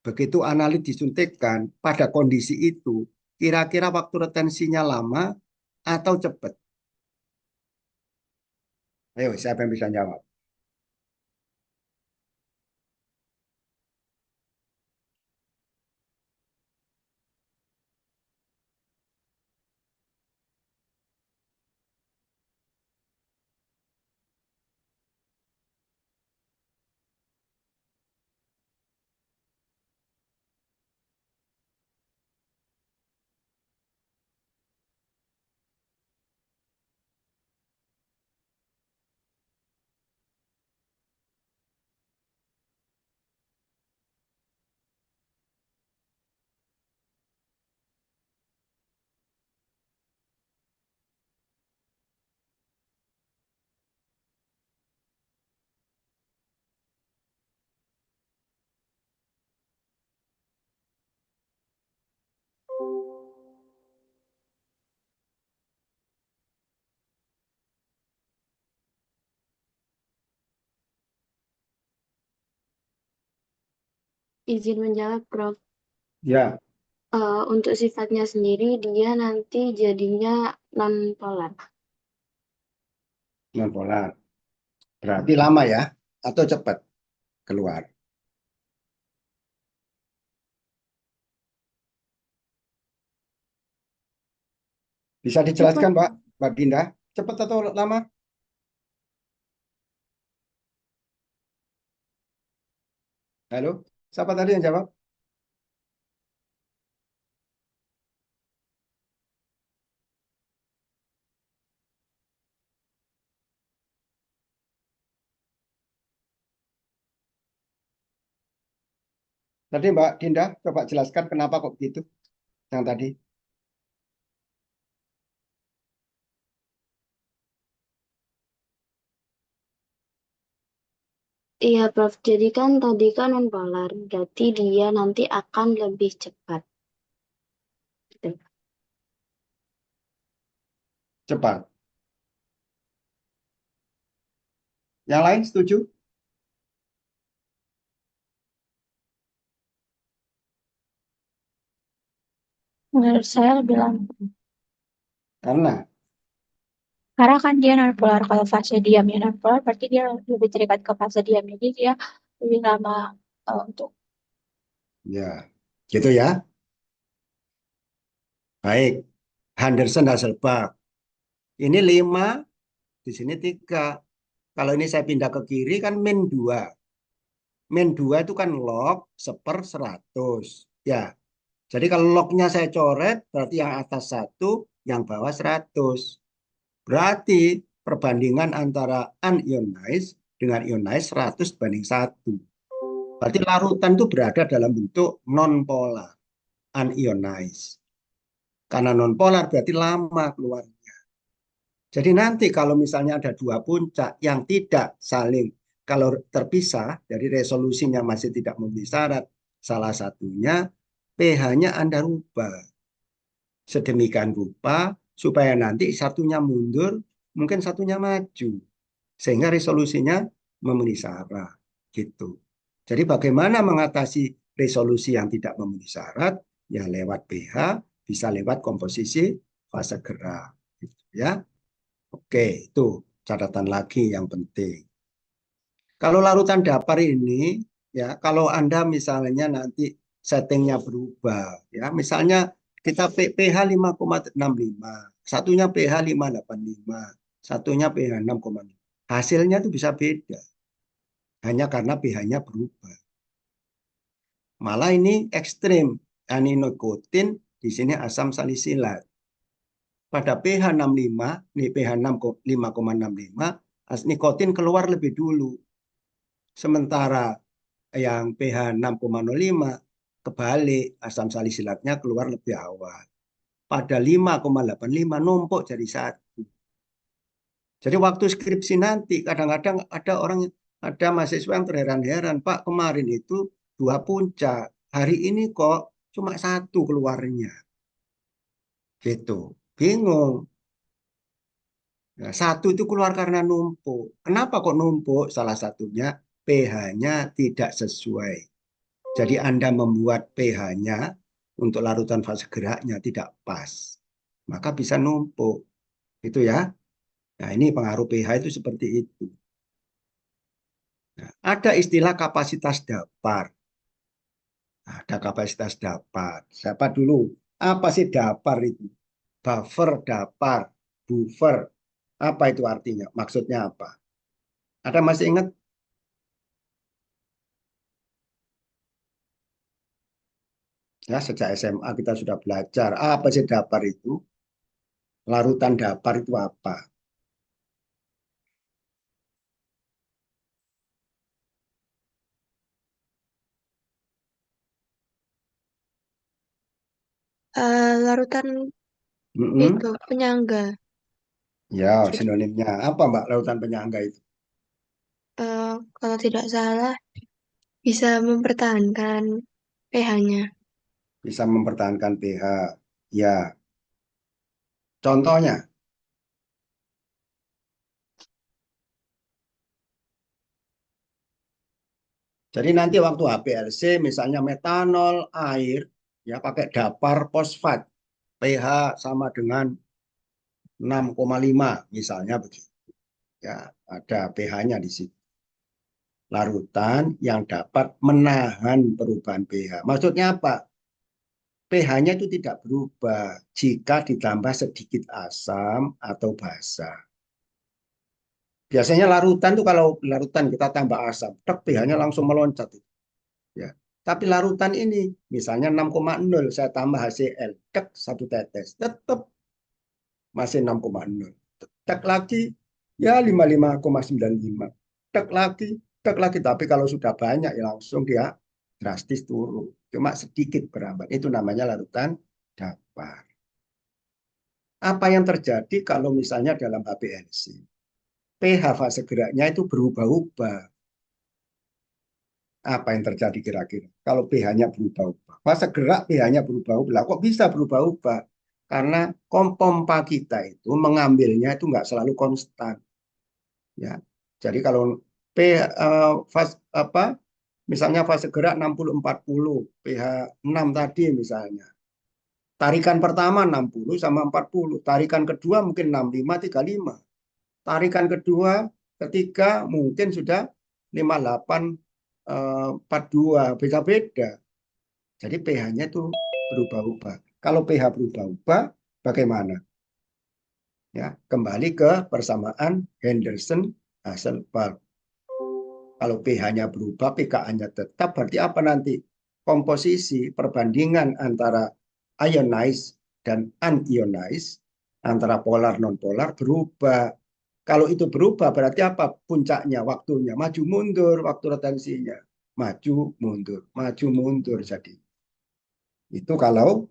Begitu analit disuntikkan pada kondisi itu, kira-kira waktu retensinya lama atau cepat? Ayo, siapa yang bisa jawab? izin menjawab, Prof. Ya, Untuk sifatnya sendiri, dia nanti jadinya non-polar. non polar. Berarti lama ya, atau cepat keluar? Bisa Cepat. dijelaskan, Mbak Dinda? Cepat atau lama? Halo, siapa tadi yang jawab? Tadi Mbak Dinda, coba jelaskan kenapa kok begitu yang tadi. Iya, Prof. Jadi kan tadi kan non-polar, berarti dia nanti akan lebih cepat. Gitu. Cepat. Yang lain setuju? Menurut saya lebih lama. Karena Karena kan dia nonpolar. Kalau fase diamnya nonpolar, berarti dia lebih terikat ke fase diam. Jadi dia lebih lama untuk ya, gitu ya. Baik, Henderson Hasselbalch. Ini 5, di sini 3. Kalau ini saya pindah ke kiri kan min 2. Min 2 itu kan log 1/100. Ya, jadi kalau lognya saya coret, berarti yang atas 1, yang bawah 100. Berarti perbandingan antara unionized dengan ionized 100:1. Berarti larutan itu berada dalam bentuk non-polar, unionized. Karena non-polar berarti lama keluar. Jadi nanti kalau misalnya ada 2 puncak yang tidak saling, kalau terpisah, dari resolusinya masih tidak memenuhi syarat, salah satunya pH-nya Anda rubah. Sedemikian rupa supaya nanti satunya mundur, mungkin satunya maju. Sehingga resolusinya memenuhi syarat. Gitu. Jadi bagaimana mengatasi resolusi yang tidak memenuhi syarat? Ya lewat pH, bisa lewat komposisi fase gerak. Gitu, ya. Oke, itu catatan lagi yang penting. Kalau larutan dapar ini, ya kalau Anda misalnya nanti settingnya berubah, ya misalnya kita pH 5,65, satunya pH 5,85, satunya pH 6,5. Hasilnya itu bisa beda, hanya karena pH-nya berubah. Malah ini ekstrim, aninikotin di sini asam salisilat. Pada pH 65, nih pH 5,65, nikotin keluar lebih dulu. Sementara yang pH 6,05 kebalik, asam salisilatnya keluar lebih awal. Pada 5,85 numpuk jadi 1. Jadi waktu skripsi nanti kadang-kadang ada mahasiswa yang terheran-heran, Pak kemarin itu 2 puncak, hari ini kok cuma 1 keluarnya. Gitu. Bingung. Nah, 1 itu keluar karena numpuk. Kenapa kok numpuk? Salah satunya pH-nya tidak sesuai. Jadi Anda membuat pH-nya untuk larutan fase geraknya tidak pas. Maka bisa numpuk. Itu ya. Nah, ini pengaruh pH itu seperti itu. Nah, ada istilah kapasitas dapar. Ada kapasitas dapar. Siapa dulu? Apa sih dapar itu? Buffer dapar, buffer. Apa itu artinya? Maksudnya apa? Ada masih ingat? Ya, sejak SMA kita sudah belajar. Apa sih dapar itu? Larutan dapar itu apa? Larutan Mm-mm. itu penyangga. Ya, Jadi sinonimnya apa, Mbak? Lautan penyangga itu kalau tidak salah bisa mempertahankan pH-nya. bisa mempertahankan pH. Ya, contohnya. Jadi nanti waktu HPLC misalnya metanol, air, ya pakai dapar fosfat, pH sama dengan 6,5 misalnya begitu. Ya, ada pH-nya di situ. Larutan yang dapat menahan perubahan pH. Maksudnya apa? pH-nya itu tidak berubah jika ditambah sedikit asam atau basa. Biasanya larutan tuh kalau larutan kita tambah asam, pH-nya langsung meloncat. Ya. Tapi larutan ini, misalnya 6,0, saya tambah HCl, satu tetes, tetap masih 6,0. Cek lagi, ya 55,95. Cek lagi. Tapi kalau sudah banyak, ya langsung dia drastis turun. Cuma sedikit berambat. Itu namanya larutan dapar. Apa yang terjadi kalau misalnya dalam HPLC? pH fase geraknya itu berubah-ubah. Apa yang terjadi kira-kira? Kalau pH-nya berubah-ubah. Fase gerak pH-nya berubah-ubah. Kok bisa berubah-ubah? Karena kompompa kita itu mengambilnya itu nggak selalu konstan. Ya. Jadi kalau misalnya fase gerak 60-40, pH 6 tadi misalnya. Tarikan pertama 60 sama 40. Tarikan kedua mungkin 65-35. Tarikan kedua, ketiga mungkin sudah 58, 42, beda-beda. Jadi pH-nya itu berubah-ubah. Kalau pH berubah-ubah, bagaimana? Ya, kembali ke persamaan Henderson-Hasselbalch. Kalau pH-nya berubah, pKa-nya tetap, berarti apa nanti? Komposisi perbandingan antara ionized dan unionized, antara polar non-polar berubah. Kalau itu berubah, berarti apa? Puncaknya, waktunya. Maju mundur, waktu retensinya. Maju mundur. Jadi itu kalau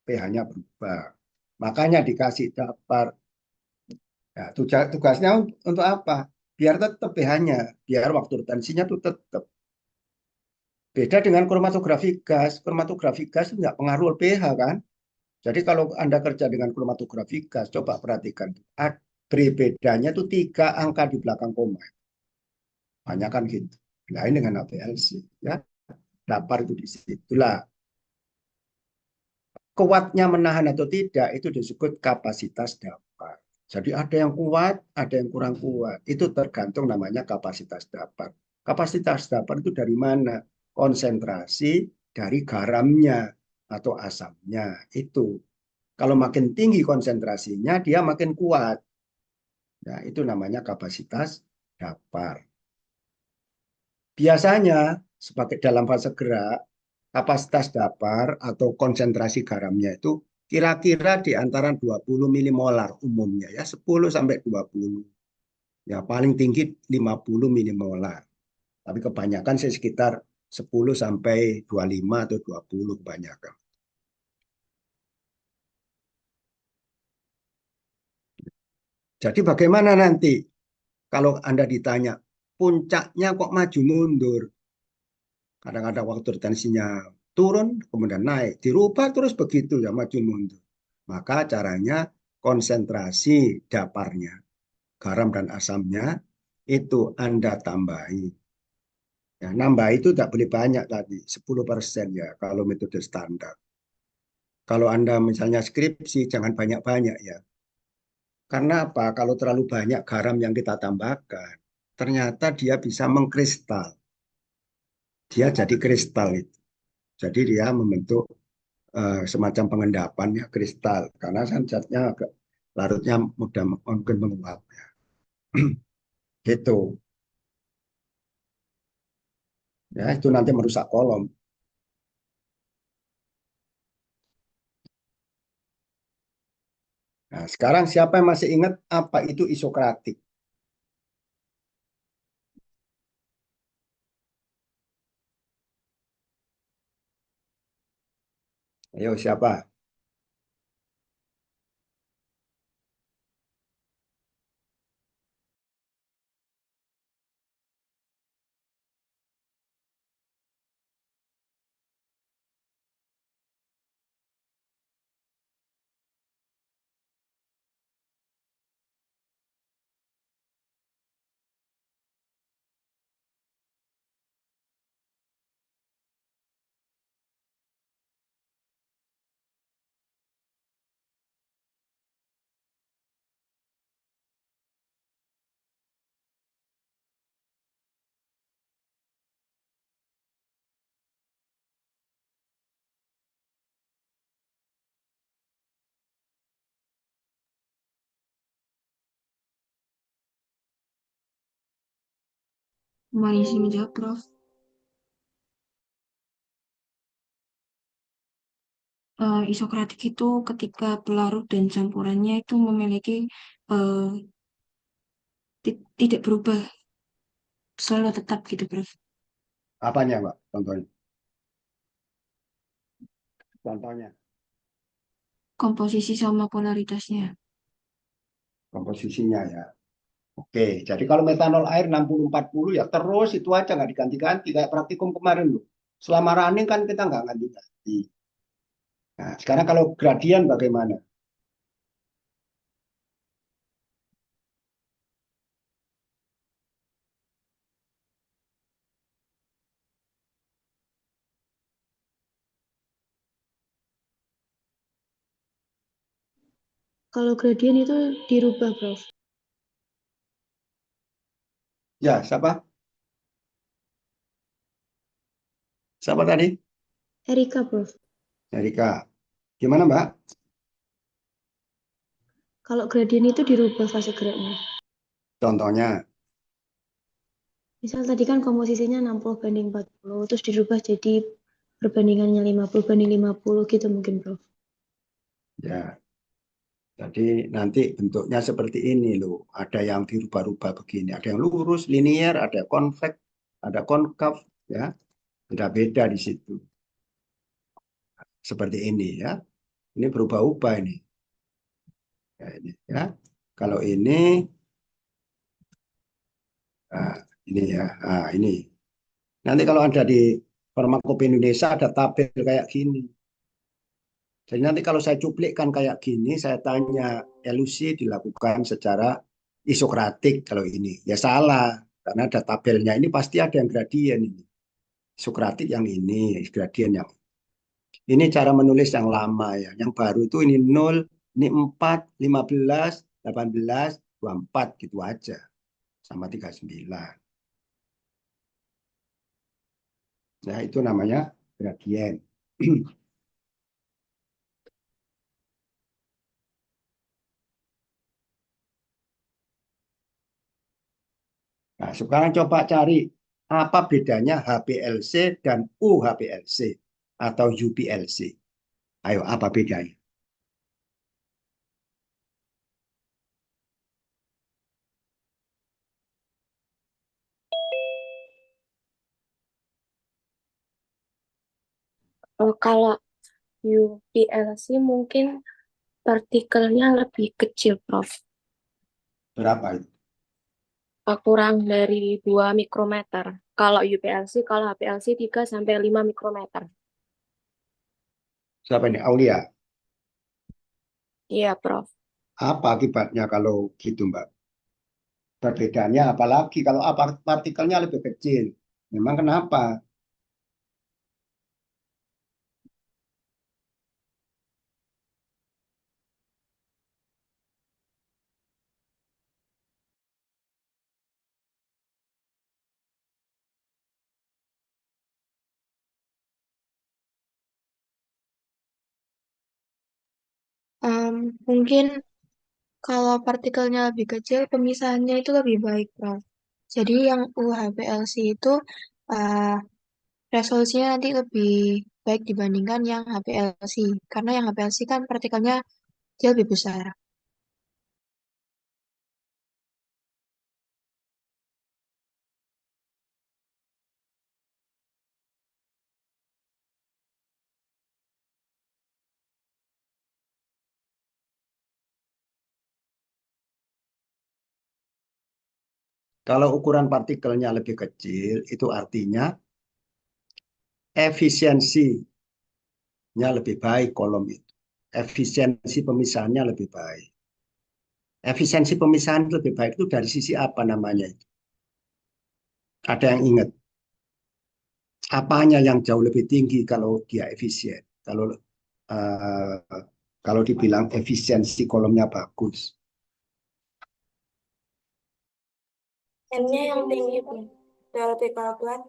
pH-nya berubah. Makanya dikasih dapar. Ya, tugasnya untuk apa? Biar tetap pH-nya, biar waktu retensinya itu tetap. Beda dengan kromatografi gas. Kromatografi gas itu nggak pengaruh pH kan? Jadi kalau Anda kerja dengan kromatografi gas, coba perhatikan. Bedanya itu 3 angka di belakang koma. Banyak kan gitu. Lain dengan HPLC. Ya. Dapar itu di situlah. Kuatnya menahan atau tidak itu disebut kapasitas dapar. Jadi ada yang kuat, ada yang kurang kuat. Itu tergantung namanya kapasitas dapar. Kapasitas dapar itu dari mana? Konsentrasi dari garamnya atau asamnya. Itu. Kalau makin tinggi konsentrasinya, dia makin kuat. Ya, itu namanya kapasitas dapar. Biasanya sebagai dalam fase gerak, kapasitas dapar atau konsentrasi garamnya itu kira-kira di antara 20 milimolar umumnya ya, 10 sampai 20. Ya paling tinggi 50 milimolar. Tapi kebanyakan sih sekitar 10 sampai 25 atau 20 kebanyakan. Jadi bagaimana nanti kalau Anda ditanya puncaknya kok maju mundur? Kadang-kadang waktu retensinya turun, kemudian naik. Dirubah terus begitu ya, maju mundur. Maka caranya konsentrasi daparnya, garam dan asamnya, itu Anda tambahi. Ya, nambah itu tak boleh banyak tadi, 10% ya kalau metode standar. Kalau Anda misalnya skripsi, jangan banyak-banyak ya. Karena apa? Kalau terlalu banyak garam yang kita tambahkan, ternyata dia bisa mengkristal. Dia jadi kristal itu. Jadi dia membentuk semacam pengendapan ya kristal karena kan zatnya agak larutnya mudah mungkin menguap ya. Gitu ya, itu nanti merusak kolom. Nah, sekarang siapa yang masih ingat apa itu isokratik? Ayo siapa? Kembali sini menjawab, Prof. Isokratik itu ketika pelarut dan campurannya itu memiliki eh, tidak berubah, selalu tetap gitu, Prof. Apanya, Mbak? Contohnya. Contohnya, Komposisi sama polaritasnya. komposisinya ya. Oke, jadi kalau metanol air 60-40 ya terus itu aja nggak diganti-ganti kayak praktikum kemarin loh. Selama running kan kita nggak ganti-ganti. Nah, sekarang kalau gradien bagaimana? Kalau gradien itu dirubah, Prof. Ya, siapa? Siapa tadi? Erika, Prof. Erika. Gimana, Mbak? Kalau gradien itu dirubah fase geraknya. Contohnya, Misal tadi kan komposisinya 60/40, terus dirubah jadi perbandingannya 50/50 gitu mungkin, Prof. ya. Jadi nanti bentuknya seperti ini loh. Ada yang dirubah-rubah begini. Ada yang lurus, linier, ada konveks, ada konkav, ya. Beda-beda di situ. Seperti ini ya. Ini berubah-ubah ini. Ya, ini ya. Kalau nah, ini ya. Nah, ini. Nanti kalau ada di Farmakope Indonesia ada tabel kayak gini. Jadi nanti kalau saya cuplikkan kayak gini, saya tanya elusi dilakukan secara isokratik kalau ini. Ya salah, karena ada tabelnya. Ini pasti ada yang gradien ini. Isokratik yang ini, gradien yang ini cara menulis yang lama ya. Yang baru itu ini 0, ini 4, 15, 18, 24 gitu aja. Sama 39. Nah, itu namanya gradien. Nah, sekarang coba cari apa bedanya HPLC dan UHPLC atau UPLC. Ayo, apa bedanya? Kalau UPLC mungkin partikelnya lebih kecil, Prof. Berapa itu? Kurang dari 2 mikrometer. Kalau UPLC, kalau HPLC 3 sampai 5 mikrometer. Siapa ini? Aulia. Iya, Prof. Apa akibatnya kalau gitu, Mbak? Perbedaannya apalagi kalau apa partikelnya lebih kecil. Memang kenapa? Mungkin kalau partikelnya lebih kecil, pemisahannya itu lebih baik, Prof. Jadi yang UHPLC itu uh, resolusinya nanti lebih baik dibandingkan yang HPLC. Karena yang HPLC kan partikelnya dia lebih besar. Kalau ukuran partikelnya lebih kecil, itu artinya efisiensinya lebih baik kolom itu. Efisiensi pemisahannya lebih baik. Efisiensi pemisahan lebih baik itu dari sisi apa namanya itu? Ada yang ingat? Apanya yang jauh lebih tinggi kalau dia efisien? Uh, kalau dibilang efisiensi kolomnya bagus. M-nya yang tinggi, Bu. Theoretical plot.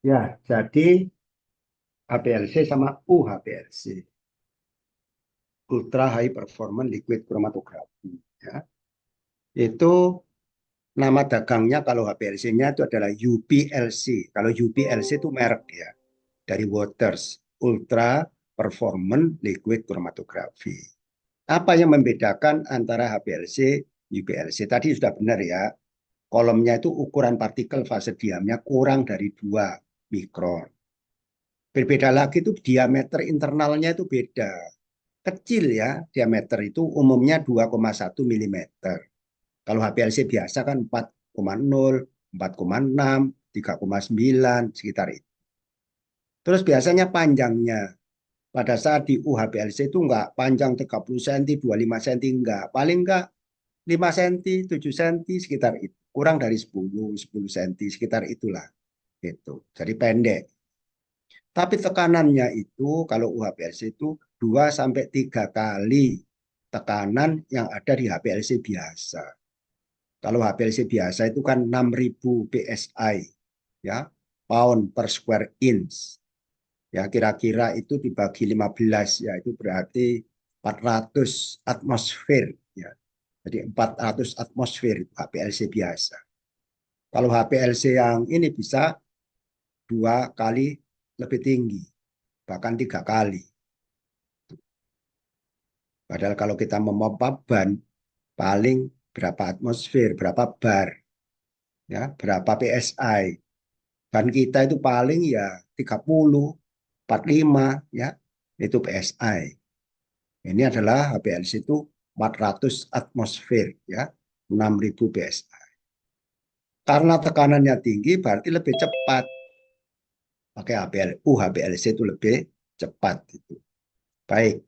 Ya, jadi HPLC sama UHPLC, Ultra High Performance Liquid Chromatography. Ya. Itu nama dagangnya kalau HPLC-nya itu adalah UPLC. Kalau UPLC itu merek ya, dari Waters, Ultra Performance Liquid Chromatography. Apa yang membedakan antara HPLC, UPLC? Tadi sudah benar ya, kolomnya itu ukuran partikel fase diamnya kurang dari 2 mikron. Berbeda lagi itu diameter internalnya itu beda. Kecil ya, diameter itu umumnya 2,1 mm. Kalau HPLC biasa kan 4,0, 4,6, 3,9, sekitar itu. Terus biasanya panjangnya, pada saat di UHPLC itu enggak panjang 30 cm, 25 cm, enggak. Paling enggak 5 cm, 7 cm, sekitar itu. Kurang dari 10 cm, sekitar itulah. Gitu. Jadi pendek. Tapi tekanannya itu kalau UHPLC itu 2 sampai 3 kali tekanan yang ada di HPLC biasa. Kalau HPLC biasa itu kan 6.000 PSI, ya, pound per square inch. Ya, kira-kira itu dibagi 15, ya itu berarti 400 atmosfer, ya. Jadi 400 atmosfer HPLC biasa. Kalau HPLC yang ini bisa 2 kali lebih tinggi, bahkan 3 kali. Padahal kalau kita memompa ban, paling berapa atmosfer, berapa bar, ya, berapa PSI. Ban kita itu paling ya 30, 45, ya, itu PSI. Ini adalah HPLC itu 400 atmosfer, ya, 6.000 PSI. Karena tekanannya tinggi berarti lebih cepat. Pakai HPLC itu lebih cepat itu. Baik.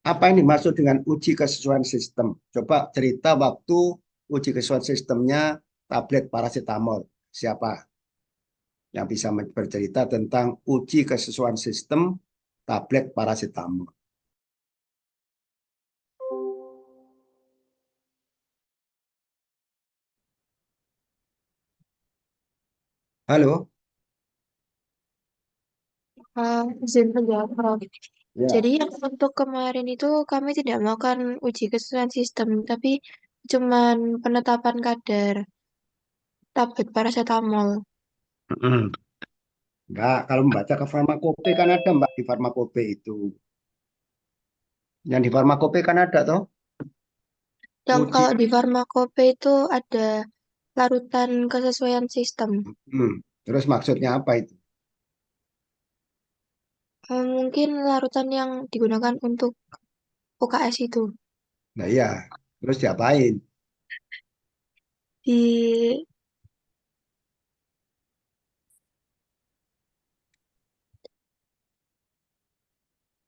Apa ini dimaksud dengan uji kesesuaian sistem? Coba cerita waktu uji kesesuaian sistemnya tablet paracetamol. Siapa yang bisa bercerita tentang uji kesesuaian sistem tablet paracetamol? Halo? Izin menjawab, Prof. Ya. Jadi yang untuk kemarin itu kami tidak melakukan uji kesesuaian sistem, tapi cuman penetapan kadar tablet paracetamol. Enggak, kalau membaca ke farmakope kan ada Mbak di farmakope itu. Yang di farmakope kan ada toh Yang uji. kalau di farmakope itu ada larutan kesesuaian sistem. Terus maksudnya apa itu? Mungkin larutan yang digunakan untuk UKS itu. Nah iya, terus diapain? Di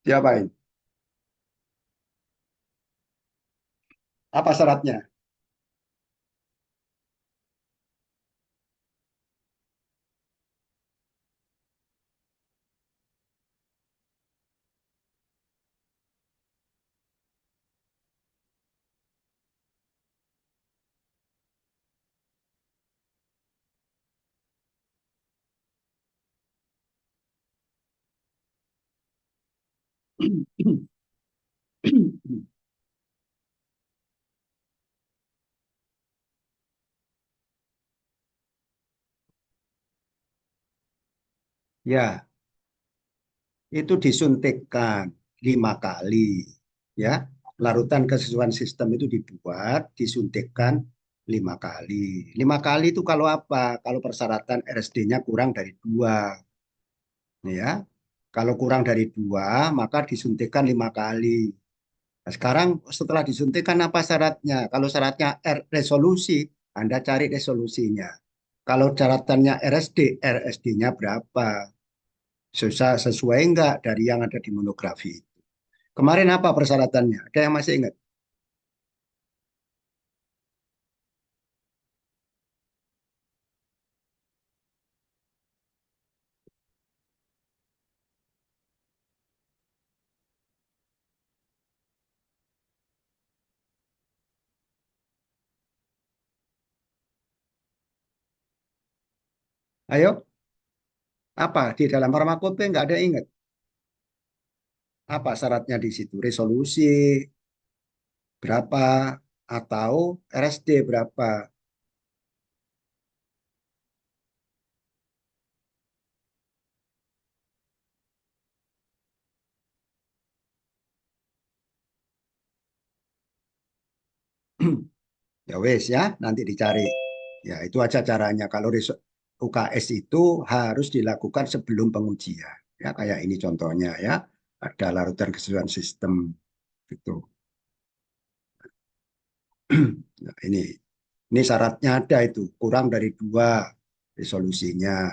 Diapain? Apa syaratnya? Ya, itu disuntikkan 5 kali. Ya, larutan kesesuaian sistem itu dibuat, disuntikkan 5 kali. 5 kali itu kalau apa? Kalau persyaratan RSD-nya kurang dari 2. Ya, kalau kurang dari 2, maka disuntikkan 5 kali. Nah, sekarang setelah disuntikkan apa syaratnya? Kalau syaratnya resolusi, Anda cari resolusinya. Kalau syaratannya RSD, RSD-nya berapa? Susah sesuai enggak dari yang ada di monografi itu. Kemarin apa persyaratannya? Ada yang masih ingat? Ayo, apa di dalam farmakope nggak ada ingat? Apa syaratnya di situ? Resolusi berapa atau RSD berapa? Ya wes ya, nanti dicari. Ya itu aja caranya. Kalau UKS itu harus dilakukan sebelum pengujian. Ya kayak ini contohnya ya. Ada larutan keseluruhan sistem gitu. Nah, ini syaratnya ada itu kurang dari 2 resolusinya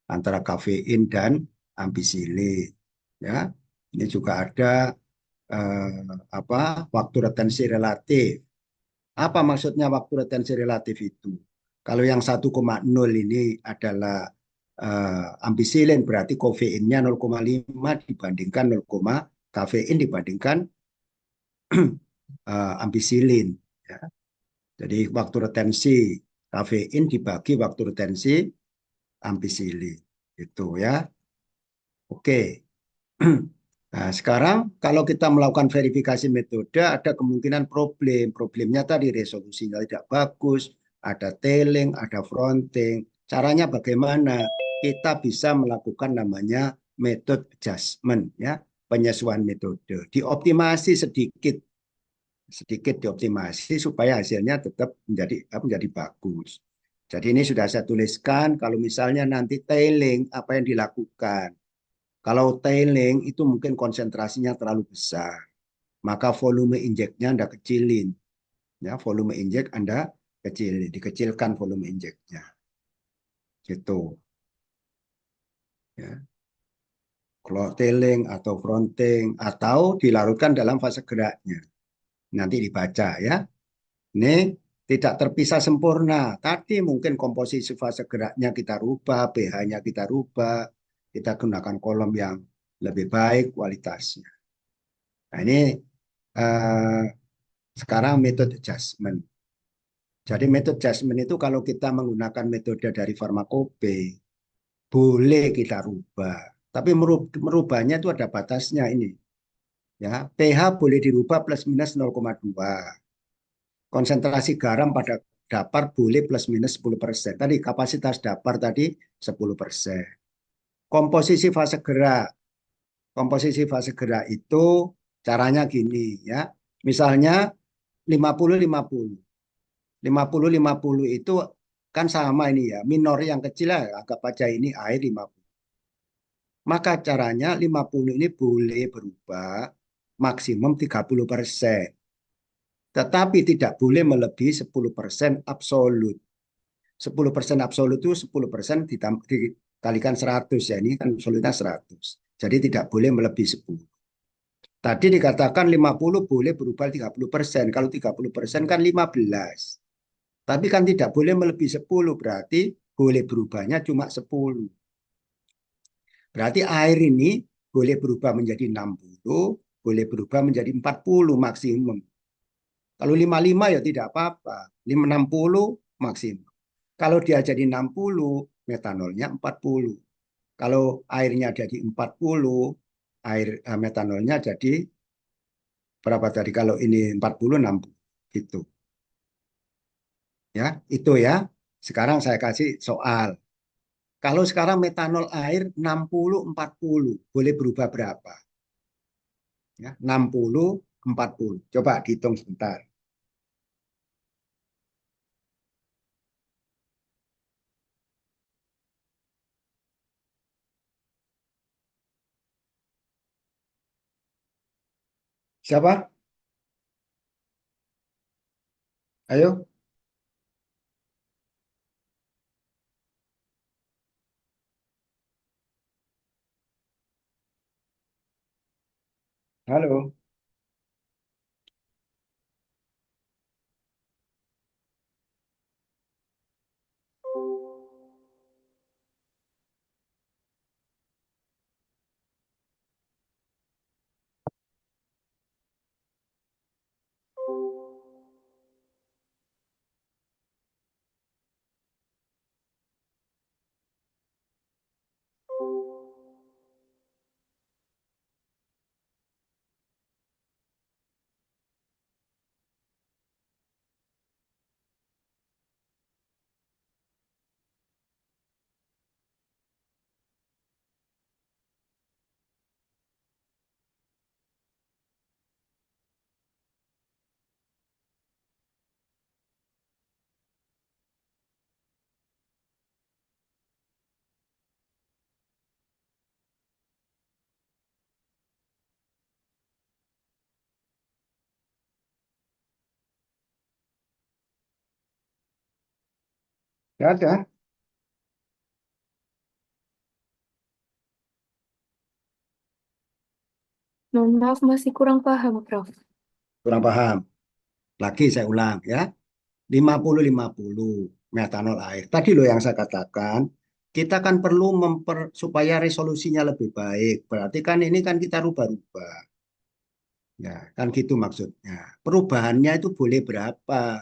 antara kafein dan ampicillin. Ya, ini juga ada apa waktu retensi relatif. Apa maksudnya waktu retensi relatif itu? Kalau yang 1,0 ini adalah ampicillin berarti kofeinnya 0,5 dibandingkan 0, kafein dibandingkan ampicillin. Ya. Jadi waktu retensi kafein dibagi waktu retensi ampicillin. Itu ya. Oke. Nah, sekarang kalau kita melakukan verifikasi metode, ada kemungkinan problem. Problemnya tadi resolusinya tidak bagus, ada tailing, ada fronting. Caranya bagaimana? Kita bisa melakukan namanya method adjustment, ya, penyesuaian metode. Dioptimasi sedikit, sedikit dioptimasi supaya hasilnya tetap menjadi bagus. Jadi ini sudah saya tuliskan. Kalau misalnya nanti tailing, apa yang dilakukan? Kalau tailing itu mungkin konsentrasinya terlalu besar, maka volume injeknya Anda kecilin. Ya, volume injek Anda kecilin, dikecilkan volume injeknya. Gitu. Ya. Kalau tailing atau fronting atau dilarutkan dalam fase geraknya. Nanti dibaca ya. Ini tidak terpisah sempurna. Tadi mungkin komposisi fase geraknya kita rubah, pH-nya kita rubah, kita gunakan kolom yang lebih baik kualitasnya. Nah ini eh, sekarang metode adjustment. Jadi metode adjustment itu kalau kita menggunakan metode dari farmakope, boleh kita rubah. Tapi merubahnya itu ada batasnya ini. Ya, pH boleh dirubah plus minus 0,2. Konsentrasi garam pada dapar boleh plus minus 10%. Tadi kapasitas dapar tadi 10%. Komposisi fase gerak. Komposisi fase gerak itu caranya gini ya. Misalnya 50-50. 50-50 itu kan sama ini ya. Minor yang kecil ya, anggap aja ini air 50. Maka caranya 50 ini boleh berubah maksimum 30%. Tetapi tidak boleh melebihi 10% absolut. 10% absolut itu 10% dikalikan 100 ya. Ini kan absolutnya 100. Jadi tidak boleh melebihi 10. Tadi dikatakan 50 boleh berubah 30%. Kalau 30% kan 15. Tapi kan tidak boleh melebihi 10, berarti boleh berubahnya cuma 10. Berarti air ini boleh berubah menjadi 60, boleh berubah menjadi 40 maksimum. Kalau 55 ya tidak apa-apa, 60 maksimum. Kalau dia jadi 60, metanolnya 40. Kalau airnya jadi 40, air metanolnya jadi berapa tadi? Kalau ini 40, 60. Gitu. Ya, itu ya. Sekarang saya kasih soal. Kalau sekarang metanol air 60-40, boleh berubah berapa? Ya, 60-40. Coba dihitung sebentar. Siapa? Ayo. Halo. Nggak ada. Mohon maaf, masih kurang paham, Prof. Kurang paham. Lagi saya ulang ya. 50-50 metanol air. Tadi loh yang saya katakan, kita kan perlu supaya resolusinya lebih baik. Berarti kan ini kan kita rubah-rubah. Ya, kan gitu maksudnya. Perubahannya itu boleh berapa?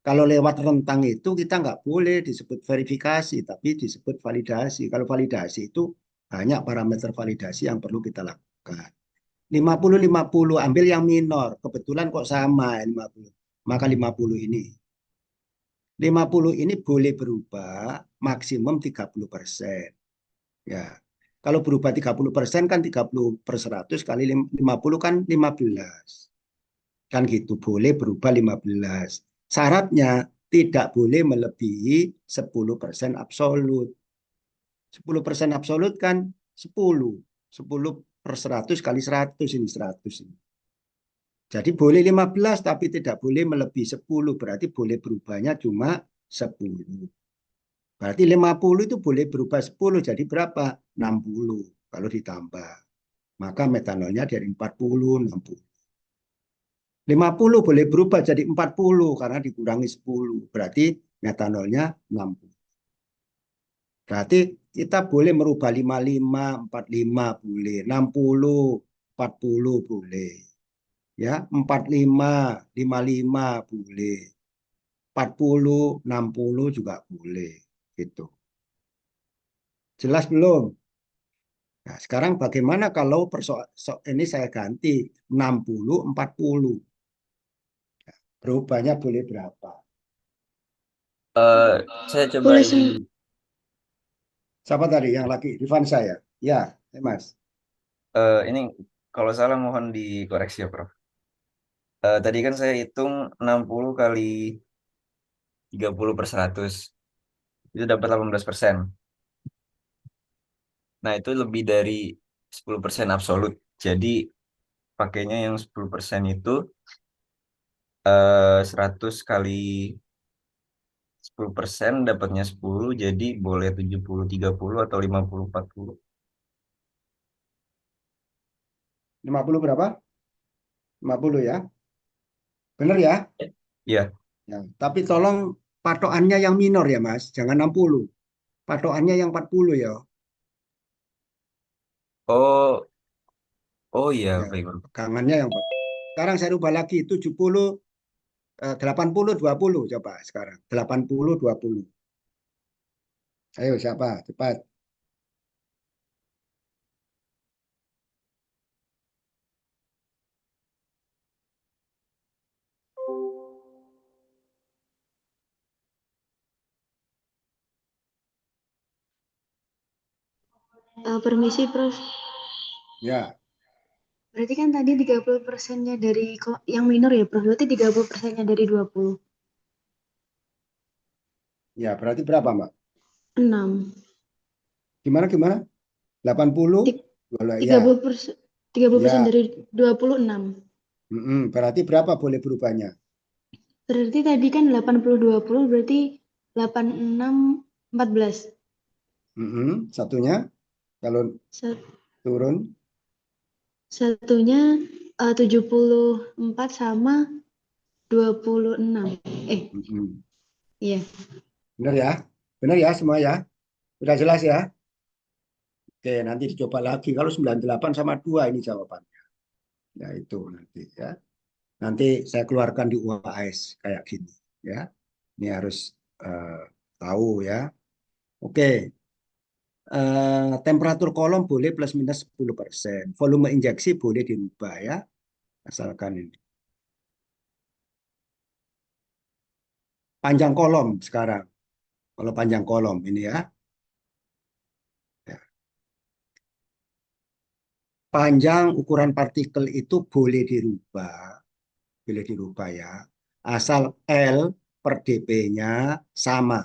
Kalau lewat rentang itu kita nggak boleh disebut verifikasi, tapi disebut validasi. Kalau validasi itu banyak parameter validasi yang perlu kita lakukan. 50-50, ambil yang minor. Kebetulan kok sama 50. Maka 50 ini. 50 ini boleh berubah maksimum 30%. Ya. Kalau berubah 30% kan 30/100 kali 50 kan 15. Kan gitu, boleh berubah 15. Syaratnya tidak boleh melebihi 10% absolut. 10% absolut kan 10. 10/100 kali 100 ini 100 ini. Jadi boleh 15 tapi tidak boleh melebihi 10. Berarti boleh berubahnya cuma 10. Berarti 50 itu boleh berubah 10 jadi berapa? 60 kalau ditambah. Maka metanolnya dari 40, 60. 50 boleh berubah jadi 40 karena dikurangi 10. Berarti metanolnya 60. Berarti kita boleh merubah 55, 45 boleh, 60, 40 boleh. Ya, 45, 55 boleh. 40, 60 juga boleh. Gitu. Jelas belum? Nah, sekarang bagaimana kalau ini saya ganti 60, 40. Berubahnya boleh berapa? Saya coba Boleh ini. Siapa tadi yang lagi? Rifan saya. Ya, Mas. Ini kalau salah mohon dikoreksi ya, Prof. Tadi kan saya hitung 60 kali 30/100. Itu dapat 18%. Nah, itu lebih dari 10% absolut. Jadi, pakainya yang 10% itu 100 kali 10% dapatnya 10, jadi boleh 70/30 atau 50/40. 50 berapa? 50 ya. Benar ya? Ya. Ya, tapi tolong patokannya yang minor ya, Mas. Jangan 60. Patokannya yang 40 ya. Oh, oh iya, Ya, baik, Bro. pegangannya yang 40. Sekarang saya rubah lagi 70 80 20 coba sekarang. 80 20. Ayo siapa? Cepat. Permisi, Prof. Ya, Berarti kan tadi 30%-nya dari yang minor ya, Prof. Berarti 30%-nya dari 20. ya berarti berapa, Mbak? 6. Gimana gimana? 80? Ti- Ya, 30%, 30% ya. dari 26. Berarti berapa boleh berubahnya? Berarti tadi kan 80 20 berarti 86 14. Satunya kalau Sa- turun. Satunya 74 sama 26. Iya. Benar ya? Benar ya semua ya? Sudah jelas ya? Oke, nanti dicoba lagi. Kalau 98 sama 2 ini jawabannya. Ya itu nanti ya. Nanti saya keluarkan di UAS kayak gini ya. Ini harus tahu ya. Oke. Temperatur kolom boleh plus minus 10%. Volume injeksi boleh dirubah ya. Asalkan ini. Panjang kolom sekarang. Kalau panjang kolom ini ya. Panjang ukuran partikel itu boleh dirubah ya. Asal L per dp-nya sama.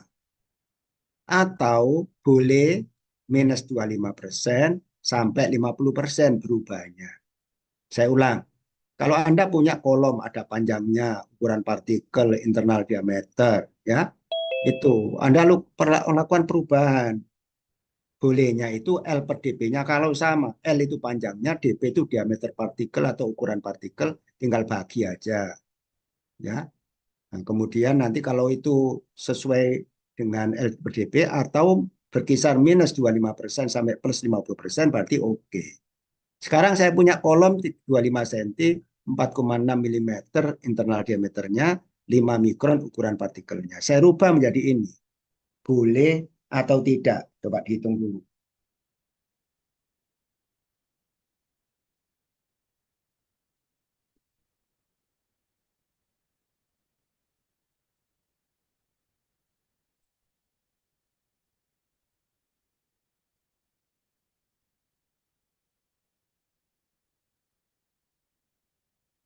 Atau boleh minus 25% sampai 50% berubahnya. Saya ulang. Kalau Anda punya kolom ada panjangnya, ukuran partikel, internal diameter, ya, Itu Anda lakukan perubahan. Bolehnya itu L per dB-nya kalau sama. L itu panjangnya, dB itu diameter partikel atau ukuran partikel, tinggal bagi aja. Ya. Nah, kemudian nanti kalau itu sesuai dengan L per dB atau berkisar minus 25% sampai plus 50% berarti oke. Sekarang saya punya kolom 25 cm, 4,6 mm internal diameternya, 5 mikron ukuran partikelnya. Saya rubah menjadi ini. Boleh atau tidak? Coba dihitung dulu.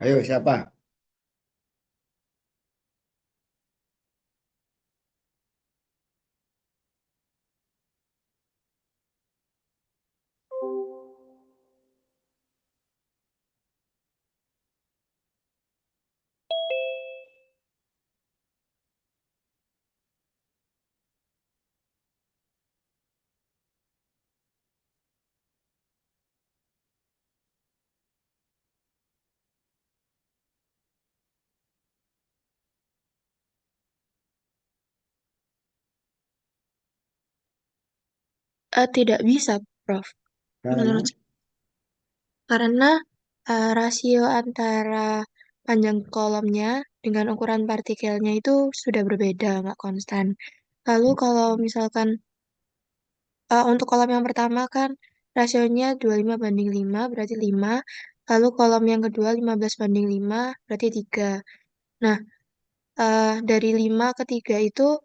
Ayo siapa? Tidak bisa, Prof. Menurut Karena saya. Karena rasio antara panjang kolomnya dengan ukuran partikelnya itu sudah berbeda, nggak konstan. Lalu kalau misalkan untuk kolom yang pertama kan rasionya 25:5, berarti 5. Lalu kolom yang kedua 15:5, berarti 3. Nah, dari 5 ke 3 itu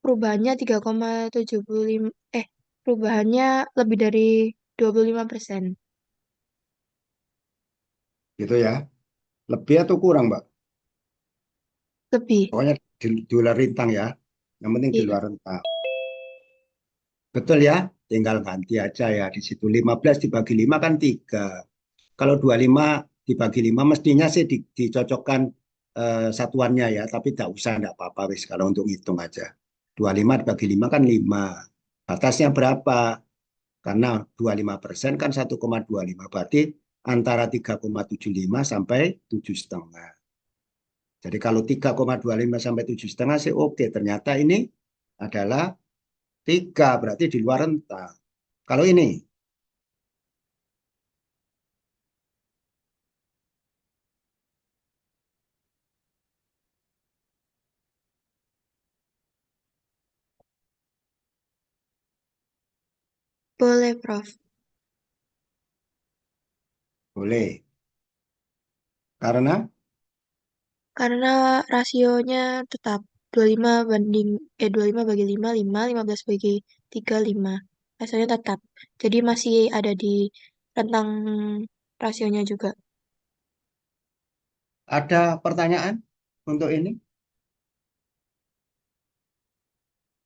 perubahannya 3,75, perubahannya lebih dari 25%. gitu ya. Lebih atau kurang, Mbak? Lebih. Pokoknya di luar rintang ya. Yang penting di Iya. luar rintang. Betul ya? Tinggal ganti aja ya di situ. 15 dibagi 5 kan 3. Kalau 25 dibagi 5 mestinya sih dicocokkan satuannya ya, tapi tidak usah, tidak apa-apa wis kalau untuk ngitung aja. 25 dibagi 5 kan 5. Batasnya berapa? Karena 25% kan 1,25. Berarti antara 3,75 sampai 7,5. Jadi kalau 3,25 sampai 7,5 sih oke. Ternyata ini adalah 3, berarti di luar rentang. Kalau ini, Boleh, Prof. boleh. Karena Karena rasionya tetap 25 bagi 5, 5, 15 bagi 3, 5. Rasionya tetap. Jadi masih ada di rentang rasionya juga. ada pertanyaan untuk ini?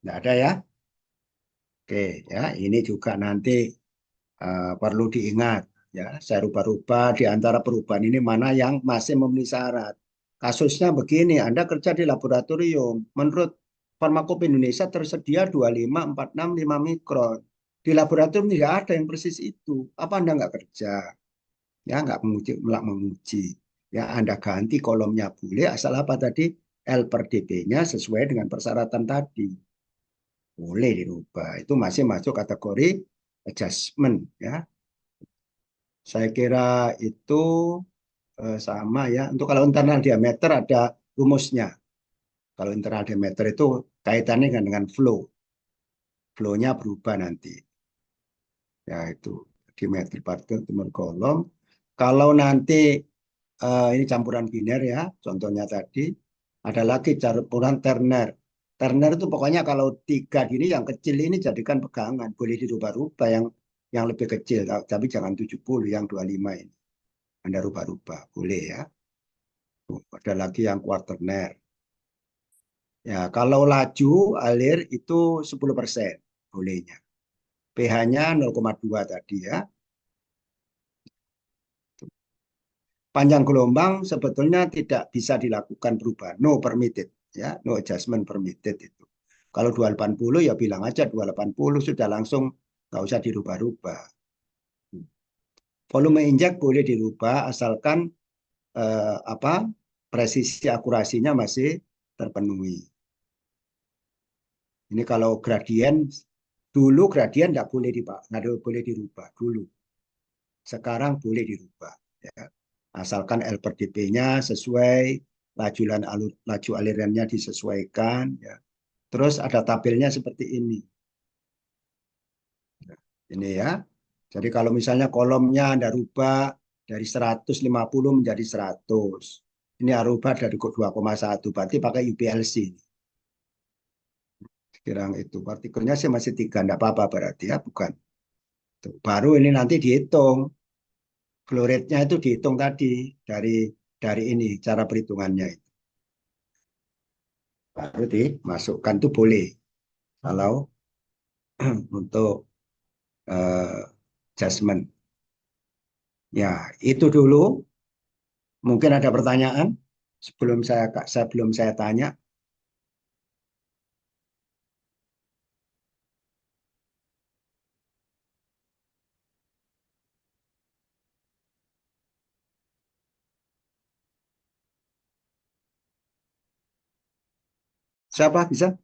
Tidak ada ya? Oke, ya ini juga nanti perlu diingat. Ya, saya rubah-rubah di antara perubahan ini mana yang masih memenuhi syarat. Kasusnya begini, Anda kerja di laboratorium. Menurut Farmakop Indonesia tersedia 25, 46, 5 mikron. Di laboratorium tidak ada yang persis itu. Apa Anda nggak kerja? Ya, nggak menguji. Ya, Anda ganti kolomnya boleh, asal apa tadi? L per dB-nya sesuai dengan persyaratan tadi. Boleh dirubah. Itu masih masuk kategori adjustment. Ya, saya kira itu sama ya. Untuk kalau internal diameter ada rumusnya. Kalau internal diameter itu kaitannya dengan flow. Flow-nya berubah nanti. Ya itu diameter partikel timur kolom. Kalau nanti ini campuran biner ya, contohnya tadi ada lagi campuran terner. Terner itu pokoknya kalau 3 gini yang kecil ini jadikan pegangan, boleh dirubah-rubah yang lebih kecil, tapi jangan 70, yang 25 ini. Anda rubah-rubah, boleh ya. Ada lagi yang kuaterner. Ya, kalau laju alir itu 10% bolehnya. pH-nya 0,2 tadi ya. Panjang gelombang sebetulnya tidak bisa dilakukan perubahan, no permitted. ya, no adjustment permitted itu. Kalau 280 ya bilang aja 280 sudah langsung, nggak usah dirubah-rubah. Volume injek boleh dirubah asalkan presisi akurasinya masih terpenuhi. Ini kalau gradien, dulu gradien nggak boleh dirubah dulu. Sekarang boleh dirubah. Ya. Asalkan L per dP-nya sesuai, laju alirannya disesuaikan. Ya. Terus ada tabelnya seperti ini. Ini ya. Jadi kalau misalnya kolomnya Anda rubah dari 150 menjadi 100. Ini rubah dari 2,1. Berarti pakai UPLC. Sekiranya itu partikelnya sih masih 3. Tidak apa-apa berarti ya. Bukan. Tuh, baru ini nanti dihitung. Flow rate-nya itu dihitung tadi. Dari ini. Cara perhitungannya itu. Baru dimasukkan itu boleh. Kalau untuk adjustment. Ya, itu dulu. Mungkin ada pertanyaan sebelum saya tanya. Siapa bisa?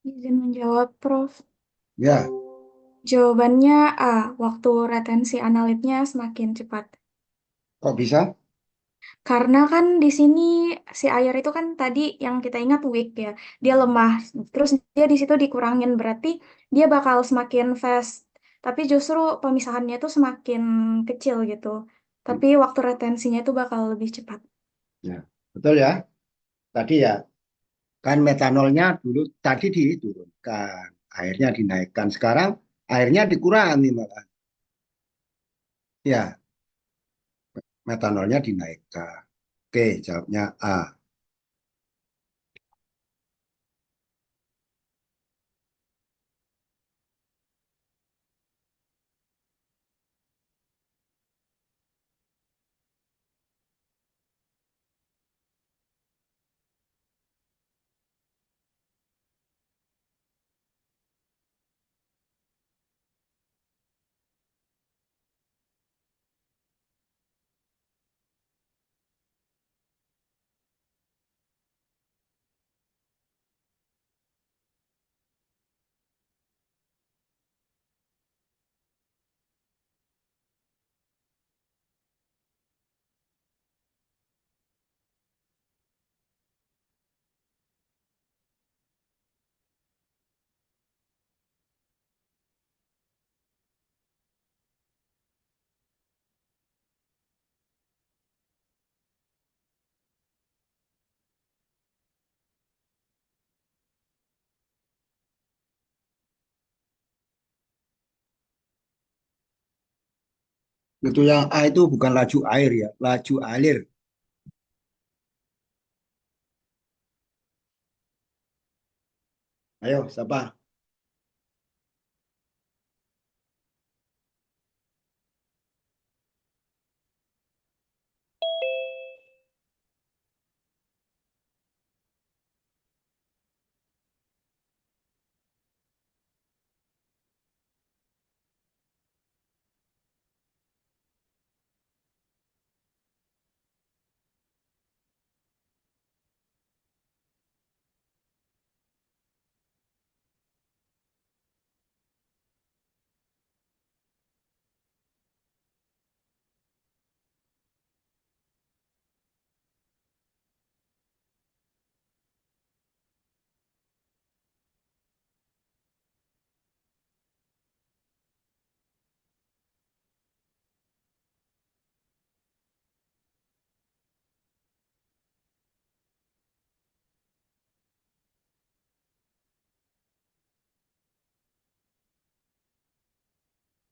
Izin menjawab, Prof. Ya, Jawabannya A, waktu retensi analitnya semakin cepat. kok bisa? Karena kan di sini si air itu kan tadi yang kita ingat weak ya, dia lemah. Terus dia di situ dikurangin, berarti dia bakal semakin fast. Tapi justru pemisahannya itu semakin kecil gitu. Tapi waktu retensinya itu bakal lebih cepat. Ya, betul ya. Tadi ya, kan metanolnya dulu tadi diturunkan, airnya dinaikkan. Sekarang airnya dikurangi malah. Ya, metanolnya dinaikkan. Oke, jawabnya A. Itu yang A itu bukan laju air ya, laju alir. Ayo, siapa?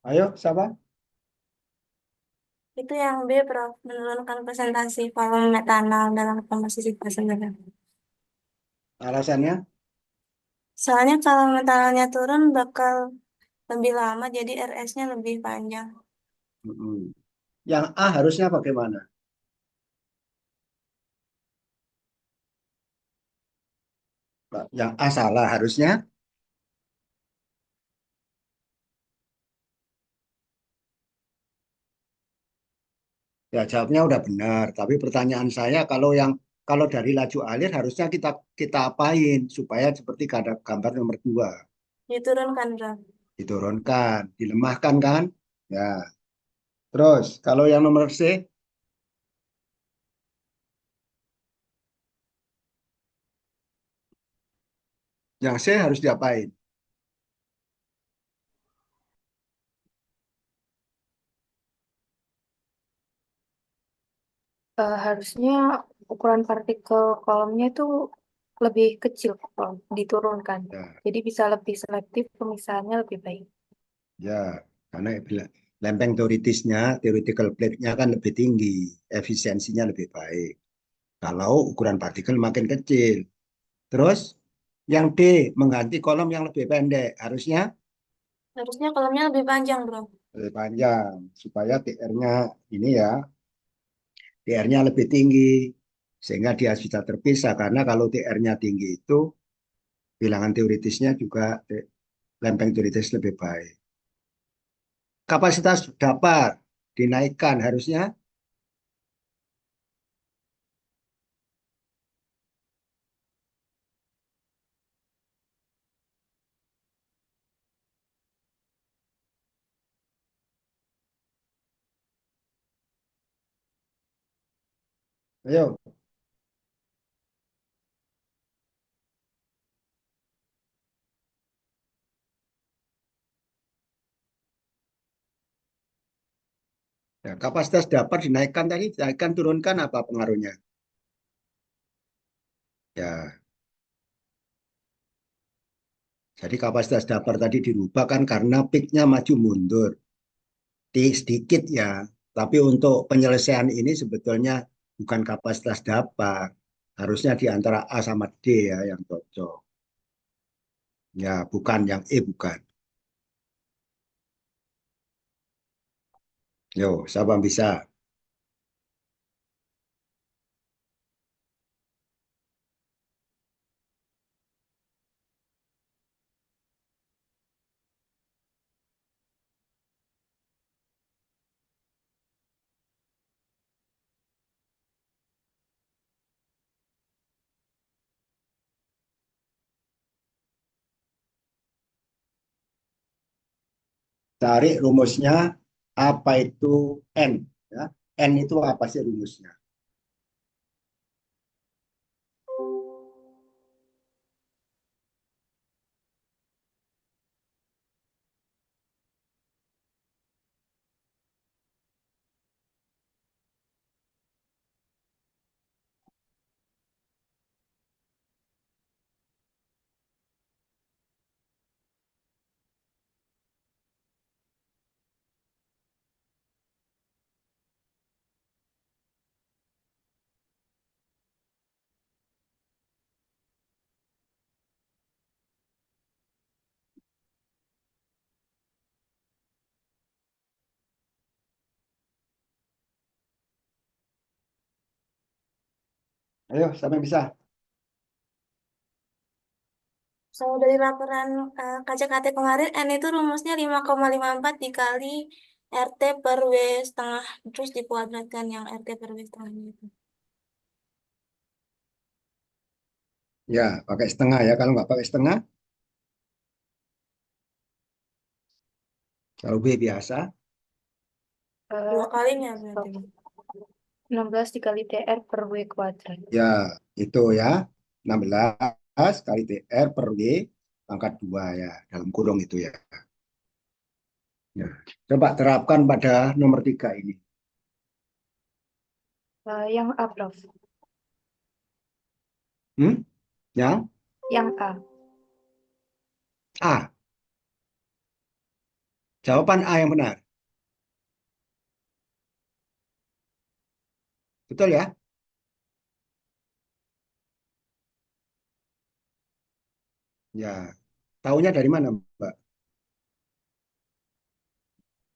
Ayo, siapa? Itu yang B, Prof. Menurunkan presentasi volume metanol dalam komposisi fase rendah. Alasannya? Soalnya kalau metanolnya turun bakal lebih lama, jadi RS-nya lebih panjang. Mm-mm. Yang A harusnya bagaimana? Yang A salah harusnya. Ya, jawabnya udah benar. Tapi pertanyaan saya kalau dari laju alir harusnya kita kita apain supaya seperti gambar nomor 2 Diturunkan, bro. diturunkan, dilemahkan kan? Ya. Terus kalau yang nomor C, yang C harus diapain? Harusnya ukuran partikel kolomnya itu lebih kecil kalau diturunkan. Ya, Jadi bisa lebih selektif, pemisahannya lebih baik. ya, karena lempeng teoritisnya, theoretical plate-nya kan lebih tinggi, efisiensinya lebih baik. Kalau ukuran partikel makin kecil. Terus yang D mengganti kolom yang lebih pendek, harusnya Harusnya kolomnya lebih panjang, bro. lebih panjang supaya TR-nya ini ya, TR-nya lebih tinggi sehingga dia bisa terpisah karena kalau TR-nya tinggi itu bilangan teoritisnya juga lempeng teoritis lebih baik. Kapasitas dapat dinaikkan harusnya. Ayo, ya, kapasitas dapat dinaikkan tadi, dinaikkan turunkan apa pengaruhnya? Ya, jadi kapasitas dapat tadi dirubah kan karena peaknya maju mundur. Sedikit ya, tapi untuk penyelesaian ini sebetulnya bukan kapasitas dapat. Harusnya di antara A sama D ya yang cocok. Ya, bukan yang E bukan. Yo, siapa bisa? Cari rumusnya apa itu N. Ya. N itu apa sih rumusnya? Ayo, siapa yang bisa? So, dari laporan KCKT kemarin, N itu rumusnya 5,54 dikali RT per W setengah. Terus dikuadratkan yang RT per W setengahnya itu. Ya, pakai setengah ya. Kalau nggak pakai setengah, kalau B biasa. Dua kalinya berarti. 16 dikali TR per W kuadrat. Ya, itu ya. 16 kali TR per W pangkat 2 ya. Dalam kurung itu ya. Ya. Coba terapkan pada nomor 3 ini. Yang A, Prof. Hmm? Yang Yang A. A. Jawaban A yang benar. Betul ya? Ya. Tahunya dari mana, Mbak?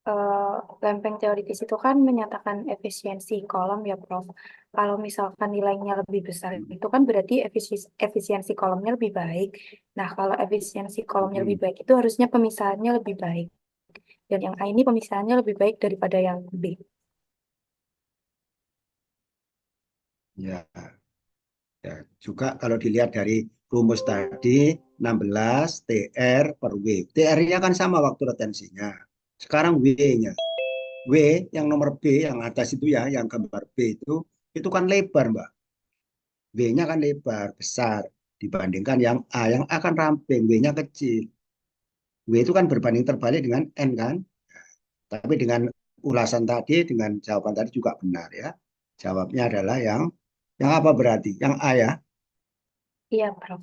eh, lempeng teoritis itu kan menyatakan efisiensi kolom ya, Prof. Kalau misalkan nilainya lebih besar, itu kan berarti efisiensi kolomnya lebih baik. Nah, kalau efisiensi kolomnya lebih Hmm, baik, itu harusnya pemisahannya lebih baik. Dan yang A ini pemisahannya lebih baik daripada yang B. ya, ya. Juga kalau dilihat dari rumus tadi 16 TR per W. TR-nya kan sama waktu retensinya. Sekarang W-nya. W yang nomor B yang atas itu ya, yang gambar B itu kan lebar, Mbak. W-nya kan lebar, besar dibandingkan yang A. Yang A kan ramping, W-nya kecil. W itu kan berbanding terbalik dengan N kan. Tapi dengan ulasan tadi, dengan jawaban tadi juga benar ya. Jawabnya adalah yang apa berarti? Yang A ya. Iya, Prof.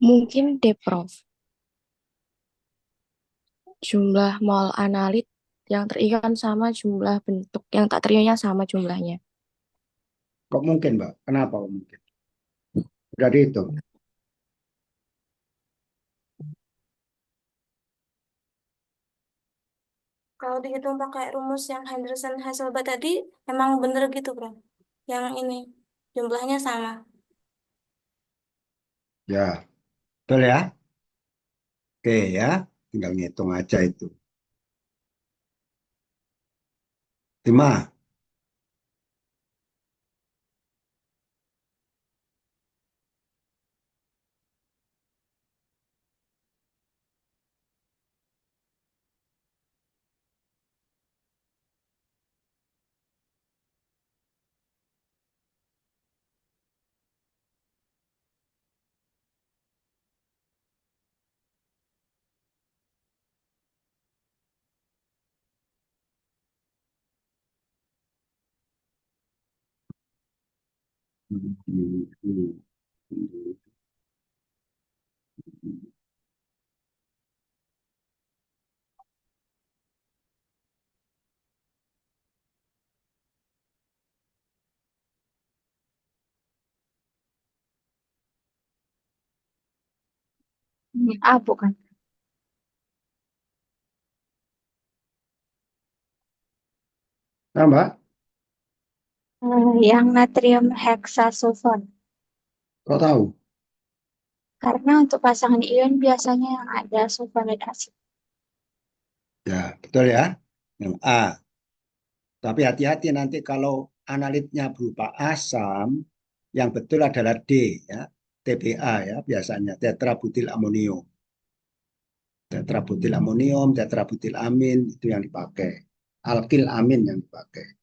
Mungkin D, Prof. Jumlah mol analit yang terion sama jumlah bentuk yang tak terionnya sama jumlahnya. Kok mungkin, Mbak? Kenapa kok mungkin? Udah dihitung. Kalau dihitung pakai rumus yang Henderson Hasselbalch tadi, emang bener gitu, Bro. Yang ini jumlahnya sama. Ya, betul ya. Oke ya, tinggal ngitung aja itu. 5. Ini A bukan? Nah, Mbak, Yang natrium heksasulfon. kok tahu? Karena untuk pasangan ion biasanya yang ada sulfon dan asid. Ya, betul ya. Yang A. Tapi hati-hati nanti kalau analitnya berupa asam, yang betul adalah D ya, TBA ya biasanya tetrabutil amonium. Tetrabutil amonium, tetrabutil amin itu yang dipakai. Alkil amin yang dipakai.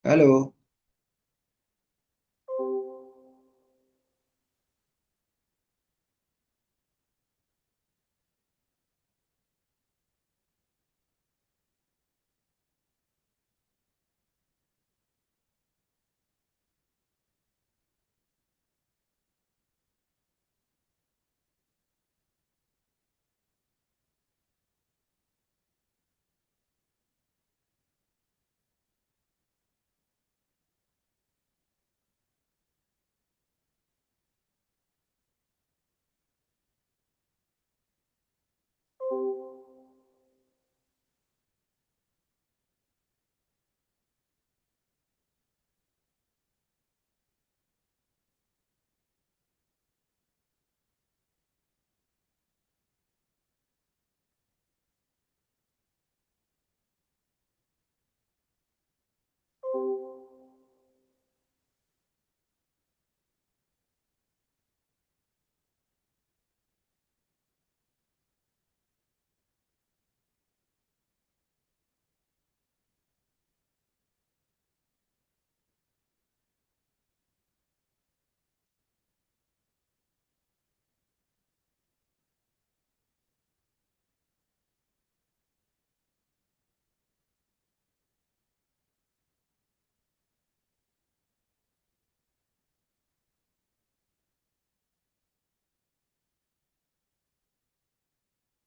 Halo.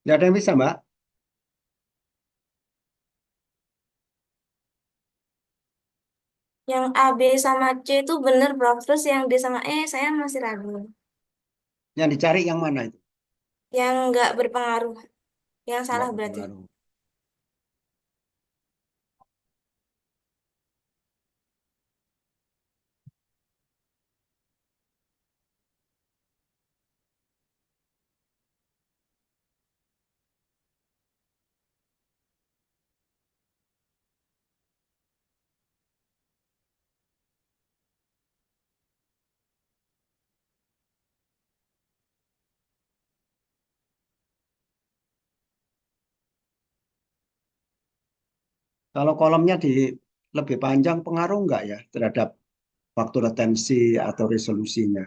Nggak ada yang bisa, Mbak? Yang A, B sama C itu benar, Prof. Terus yang D sama E saya masih ragu. Yang dicari yang mana itu? Yang nggak berpengaruh. Yang Nggak salah berarti. berpengaruh. Kalau kolomnya di lebih panjang pengaruh nggak ya terhadap waktu retensi atau resolusinya?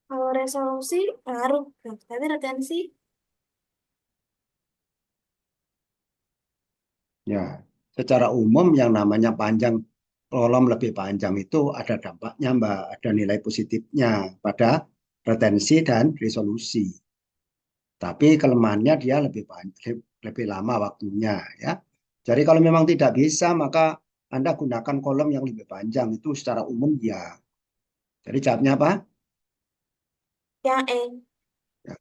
Kalau resolusi ngaruh, Prof. Tapi retensi Ya, secara umum yang namanya panjang, kolom lebih panjang itu ada dampaknya, Mbak. Ada nilai positifnya pada retensi dan resolusi. Tapi kelemahannya dia lebih panjang, lebih lama waktunya, ya. Jadi kalau memang tidak bisa, maka Anda gunakan kolom yang lebih panjang itu secara umum ya. Jadi jawabnya apa? yang E. Ya,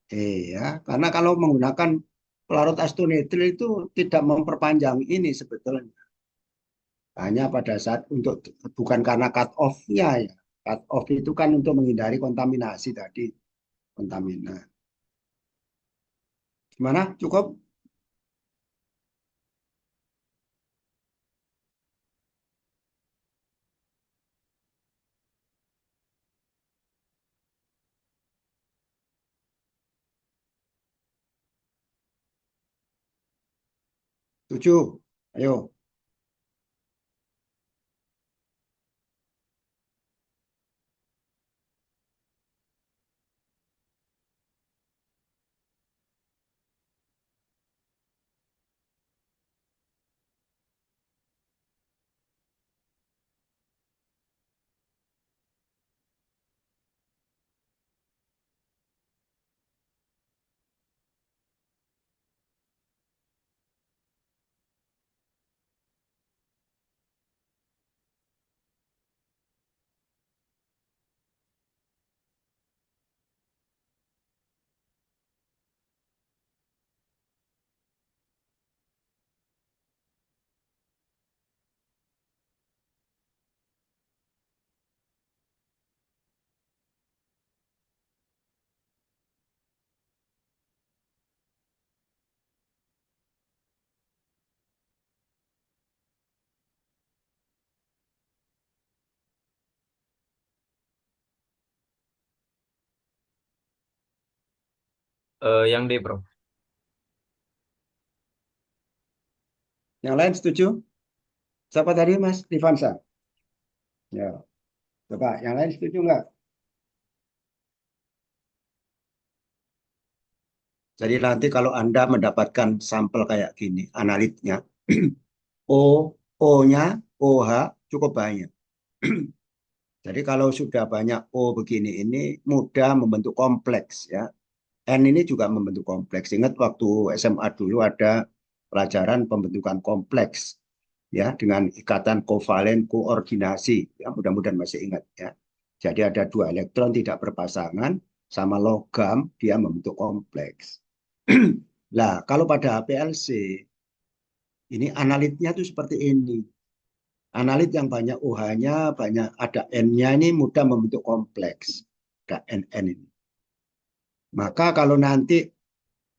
ya. Karena kalau menggunakan pelarut astonitril itu tidak memperpanjang ini sebetulnya. Hanya pada saat untuk bukan karena cut off-nya ya. Cut off itu kan untuk menghindari kontaminasi tadi, kontaminan. Gimana? Cukup? Tujuh. Ayo. Yang D, Bro. Yang lain setuju? Siapa tadi, Mas Rifansa? Ya. Coba, yang lain setuju nggak? Jadi nanti kalau Anda mendapatkan sampel kayak gini, analitnya, O-nya, OH cukup banyak. Jadi kalau sudah banyak O begini, ini mudah membentuk kompleks ya. N ini juga membentuk kompleks. Ingat waktu SMA dulu ada pelajaran pembentukan kompleks ya dengan ikatan kovalen koordinasi. Ya, mudah-mudahan masih ingat ya. Jadi ada dua elektron tidak berpasangan sama logam dia membentuk kompleks. Nah, kalau pada HPLC ini analitnya tuh seperti ini. Analit yang banyak OH-nya, banyak ada N-nya ini mudah membentuk kompleks. Ada NN ini. Maka kalau nanti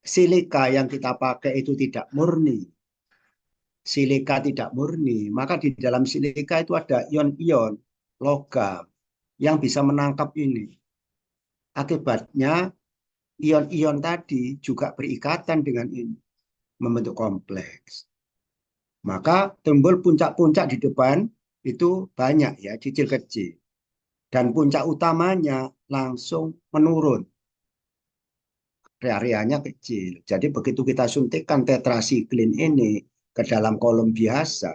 silika yang kita pakai itu tidak murni, silika tidak murni, maka di dalam silika itu ada ion-ion logam yang bisa menangkap ini. Akibatnya ion-ion tadi juga berikatan dengan ini, membentuk kompleks. Maka timbul puncak-puncak di depan itu banyak ya, kecil-kecil. Dan puncak utamanya langsung menurun. Areanya kecil. Jadi begitu kita suntikkan tetrasiklin ini ke dalam kolom biasa,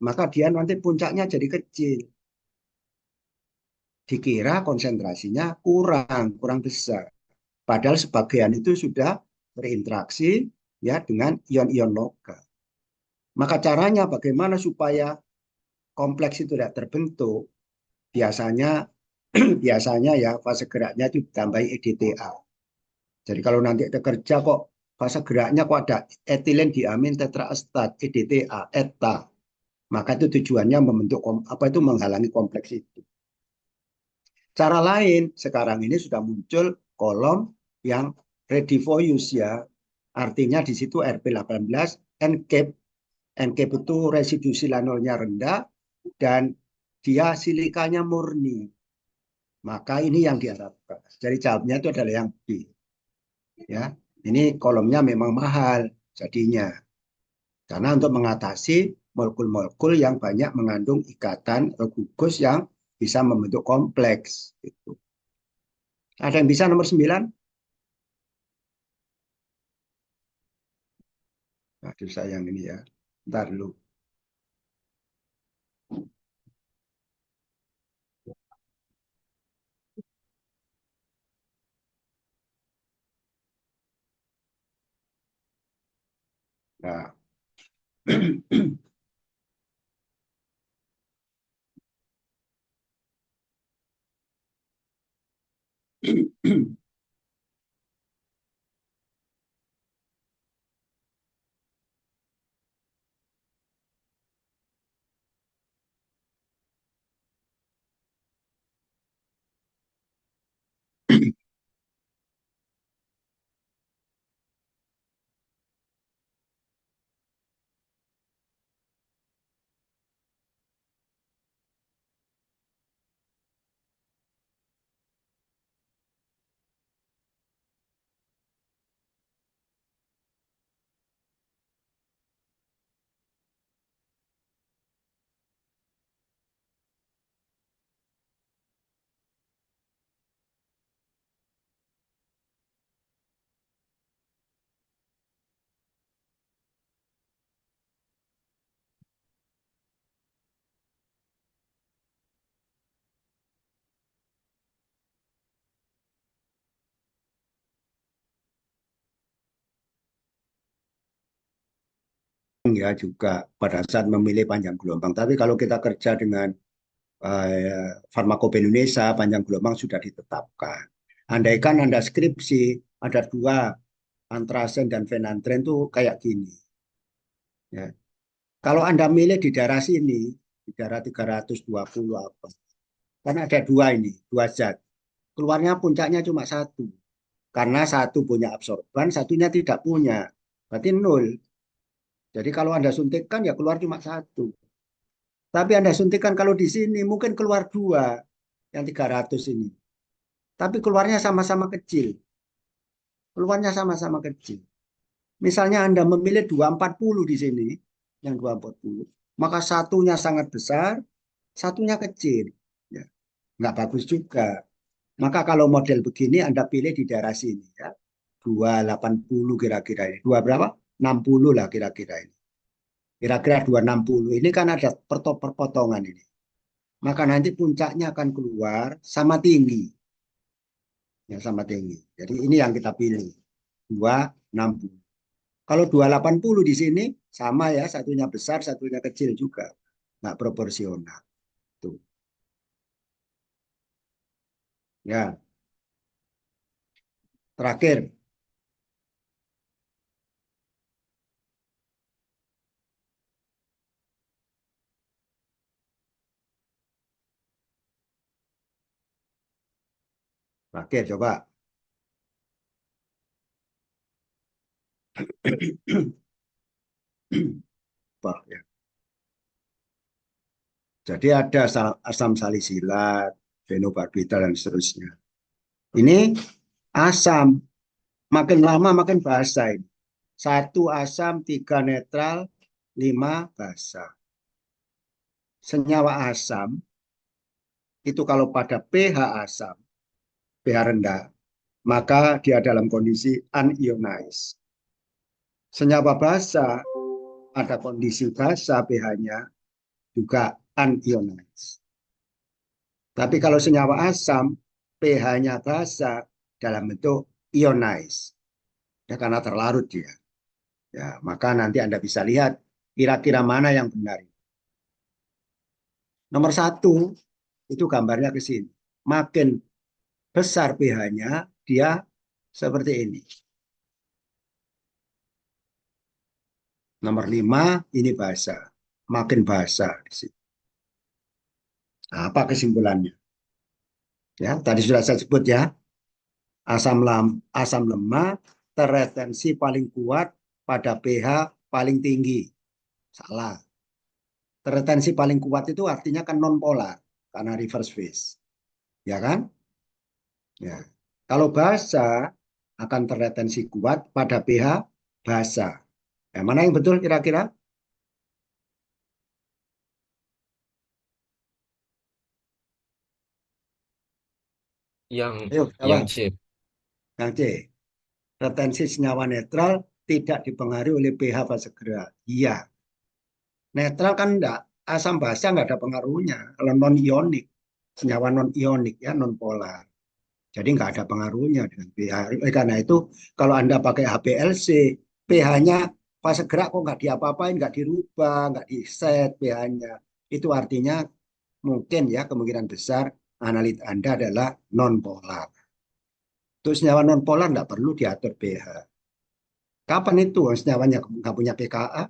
maka dia nanti puncaknya jadi kecil. Dikira konsentrasinya kurang besar. Padahal sebagian itu sudah berinteraksi ya dengan ion-ion logam. Maka caranya bagaimana supaya kompleks itu tidak terbentuk? Biasanya biasanya ya fase geraknya itu ditambahi EDTA. Jadi kalau nanti ada kerja kok fase geraknya kok ada etilen diamin tetraestat EDTA eta, maka itu tujuannya membentuk apa itu menghalangi kompleks itu. Cara lain sekarang ini sudah muncul kolom yang ready for use ya. Artinya di situ RP18 NCAP. NCAP itu residu silanolnya rendah dan dia silikanya murni. Maka ini yang diharapkan. Jadi jawabnya itu adalah yang B. Ya, ini kolomnya memang mahal jadinya. Karena untuk mengatasi molekul-molekul yang banyak mengandung ikatan gugus yang bisa membentuk kompleks. Gitu. Ada yang bisa nomor 9? Aduh sayang ini ya. Ntar dulu. Nah. ya juga pada saat memilih panjang gelombang. Tapi kalau kita kerja dengan Farmakope Indonesia, panjang gelombang sudah ditetapkan. Andaikan Anda skripsi, ada dua, antrasen dan fenantren itu kayak gini. Ya. Kalau Anda milih di daerah sini, di daerah 320 apa, kan ada dua ini, dua zat. Keluarnya puncaknya cuma satu. Karena satu punya absorban, satunya tidak punya. Berarti 0. Jadi kalau Anda suntikkan ya keluar cuma satu. Tapi Anda suntikkan kalau di sini mungkin keluar dua, yang 300 ini. Tapi keluarnya sama-sama kecil. Keluarnya sama-sama kecil. Misalnya Anda memilih 240 di sini, yang 240, maka satunya sangat besar, satunya kecil. Ya, nggak bagus juga. Maka kalau model begini Anda pilih di daerah sini. Ya. 280 kira-kira ini. Dua berapa? 60 lah kira-kira ini. Kira-kira 260. Ini kan ada perpotongan ini. Maka nanti puncaknya akan keluar sama tinggi. Ya, sama tinggi. Jadi ini yang kita pilih. 260. Kalau 280 di sini sama ya, satunya besar, satunya kecil juga. Nggak proporsional. Tuh. Ya. Terakhir. Terakhir coba. Ya. Jadi ada asam salisilat, fenobarbital dan seterusnya. Ini asam, makin lama makin basa ini. 1 asam, 3 netral, 5 basa. Senyawa asam itu kalau pada pH asam, pH rendah, maka dia dalam kondisi unionized. Senyawa basa ada kondisi basa pH-nya juga unionized. Tapi kalau senyawa asam pH-nya basa dalam bentuk ionized. Ya, karena terlarut dia. Ya, maka nanti Anda bisa lihat kira-kira mana yang benar. Nomor 1 itu gambarnya ke sini. Makin besar pH-nya dia seperti ini. Nomor 5 ini basa, makin basa di sini. Nah, apa kesimpulannya? Ya, tadi sudah saya sebut ya. Asam lemah terretensi paling kuat pada pH paling tinggi. Salah. Terretensi paling kuat itu artinya kan non polar karena reverse phase. Ya kan? Ya. Kalau basa akan terretensi kuat pada pH basa. Ya, mana yang betul kira-kira? Ayo, Yang C. Yang C. Retensi senyawa netral tidak dipengaruhi oleh pH fase gerak. Iya. Netral kan enggak, asam basa enggak ada pengaruhnya. Kalau non-ionik, senyawa non-ionik ya, non-polar. Jadi enggak ada pengaruhnya dengan pH. Karena itu kalau Anda pakai HPLC, pH-nya fase gerak kok enggak diapa-apain, enggak dirubah, enggak di-set pH-nya. Itu artinya mungkin ya kemungkinan besar analit Anda adalah non-polar. Terus senyawa non-polar enggak perlu diatur pH. Kapan itu senyawanya nggak punya pKa?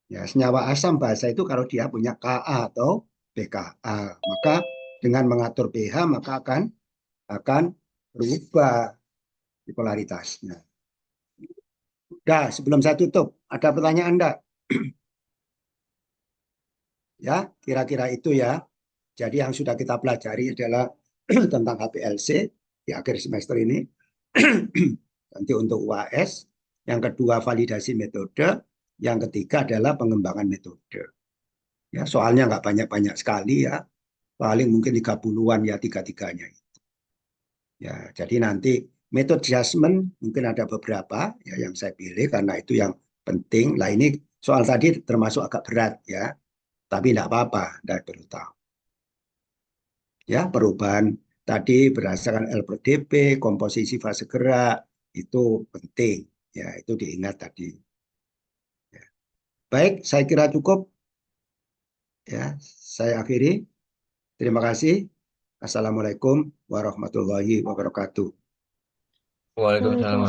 Ya, senyawa asam basa itu kalau dia punya Ka atau pKa, maka dengan mengatur pH maka akan berubah polaritasnya. Udah, sebelum saya tutup, ada pertanyaan enggak? Ya, kira-kira itu ya. Jadi yang sudah kita pelajari adalah tentang HPLC di akhir semester ini. Nanti untuk UAS. Yang kedua validasi metode. Yang ketiga adalah pengembangan metode. Ya, soalnya nggak banyak-banyak sekali ya. Paling mungkin 30-an ya tiga-tiganya itu. Ya, jadi nanti metode adjustment mungkin ada beberapa ya yang saya pilih karena itu yang penting. Lah ini soal tadi termasuk agak berat ya. Tapi tidak apa-apa, tidak perlu tahu. Ya, perubahan tadi berdasarkan L per dp, komposisi fase gerak itu penting. Ya, itu diingat tadi. Baik, saya kira cukup. Ya, saya akhiri. Terima kasih. Assalamualaikum warahmatullahi wabarakatuh. Waalaikumsalam.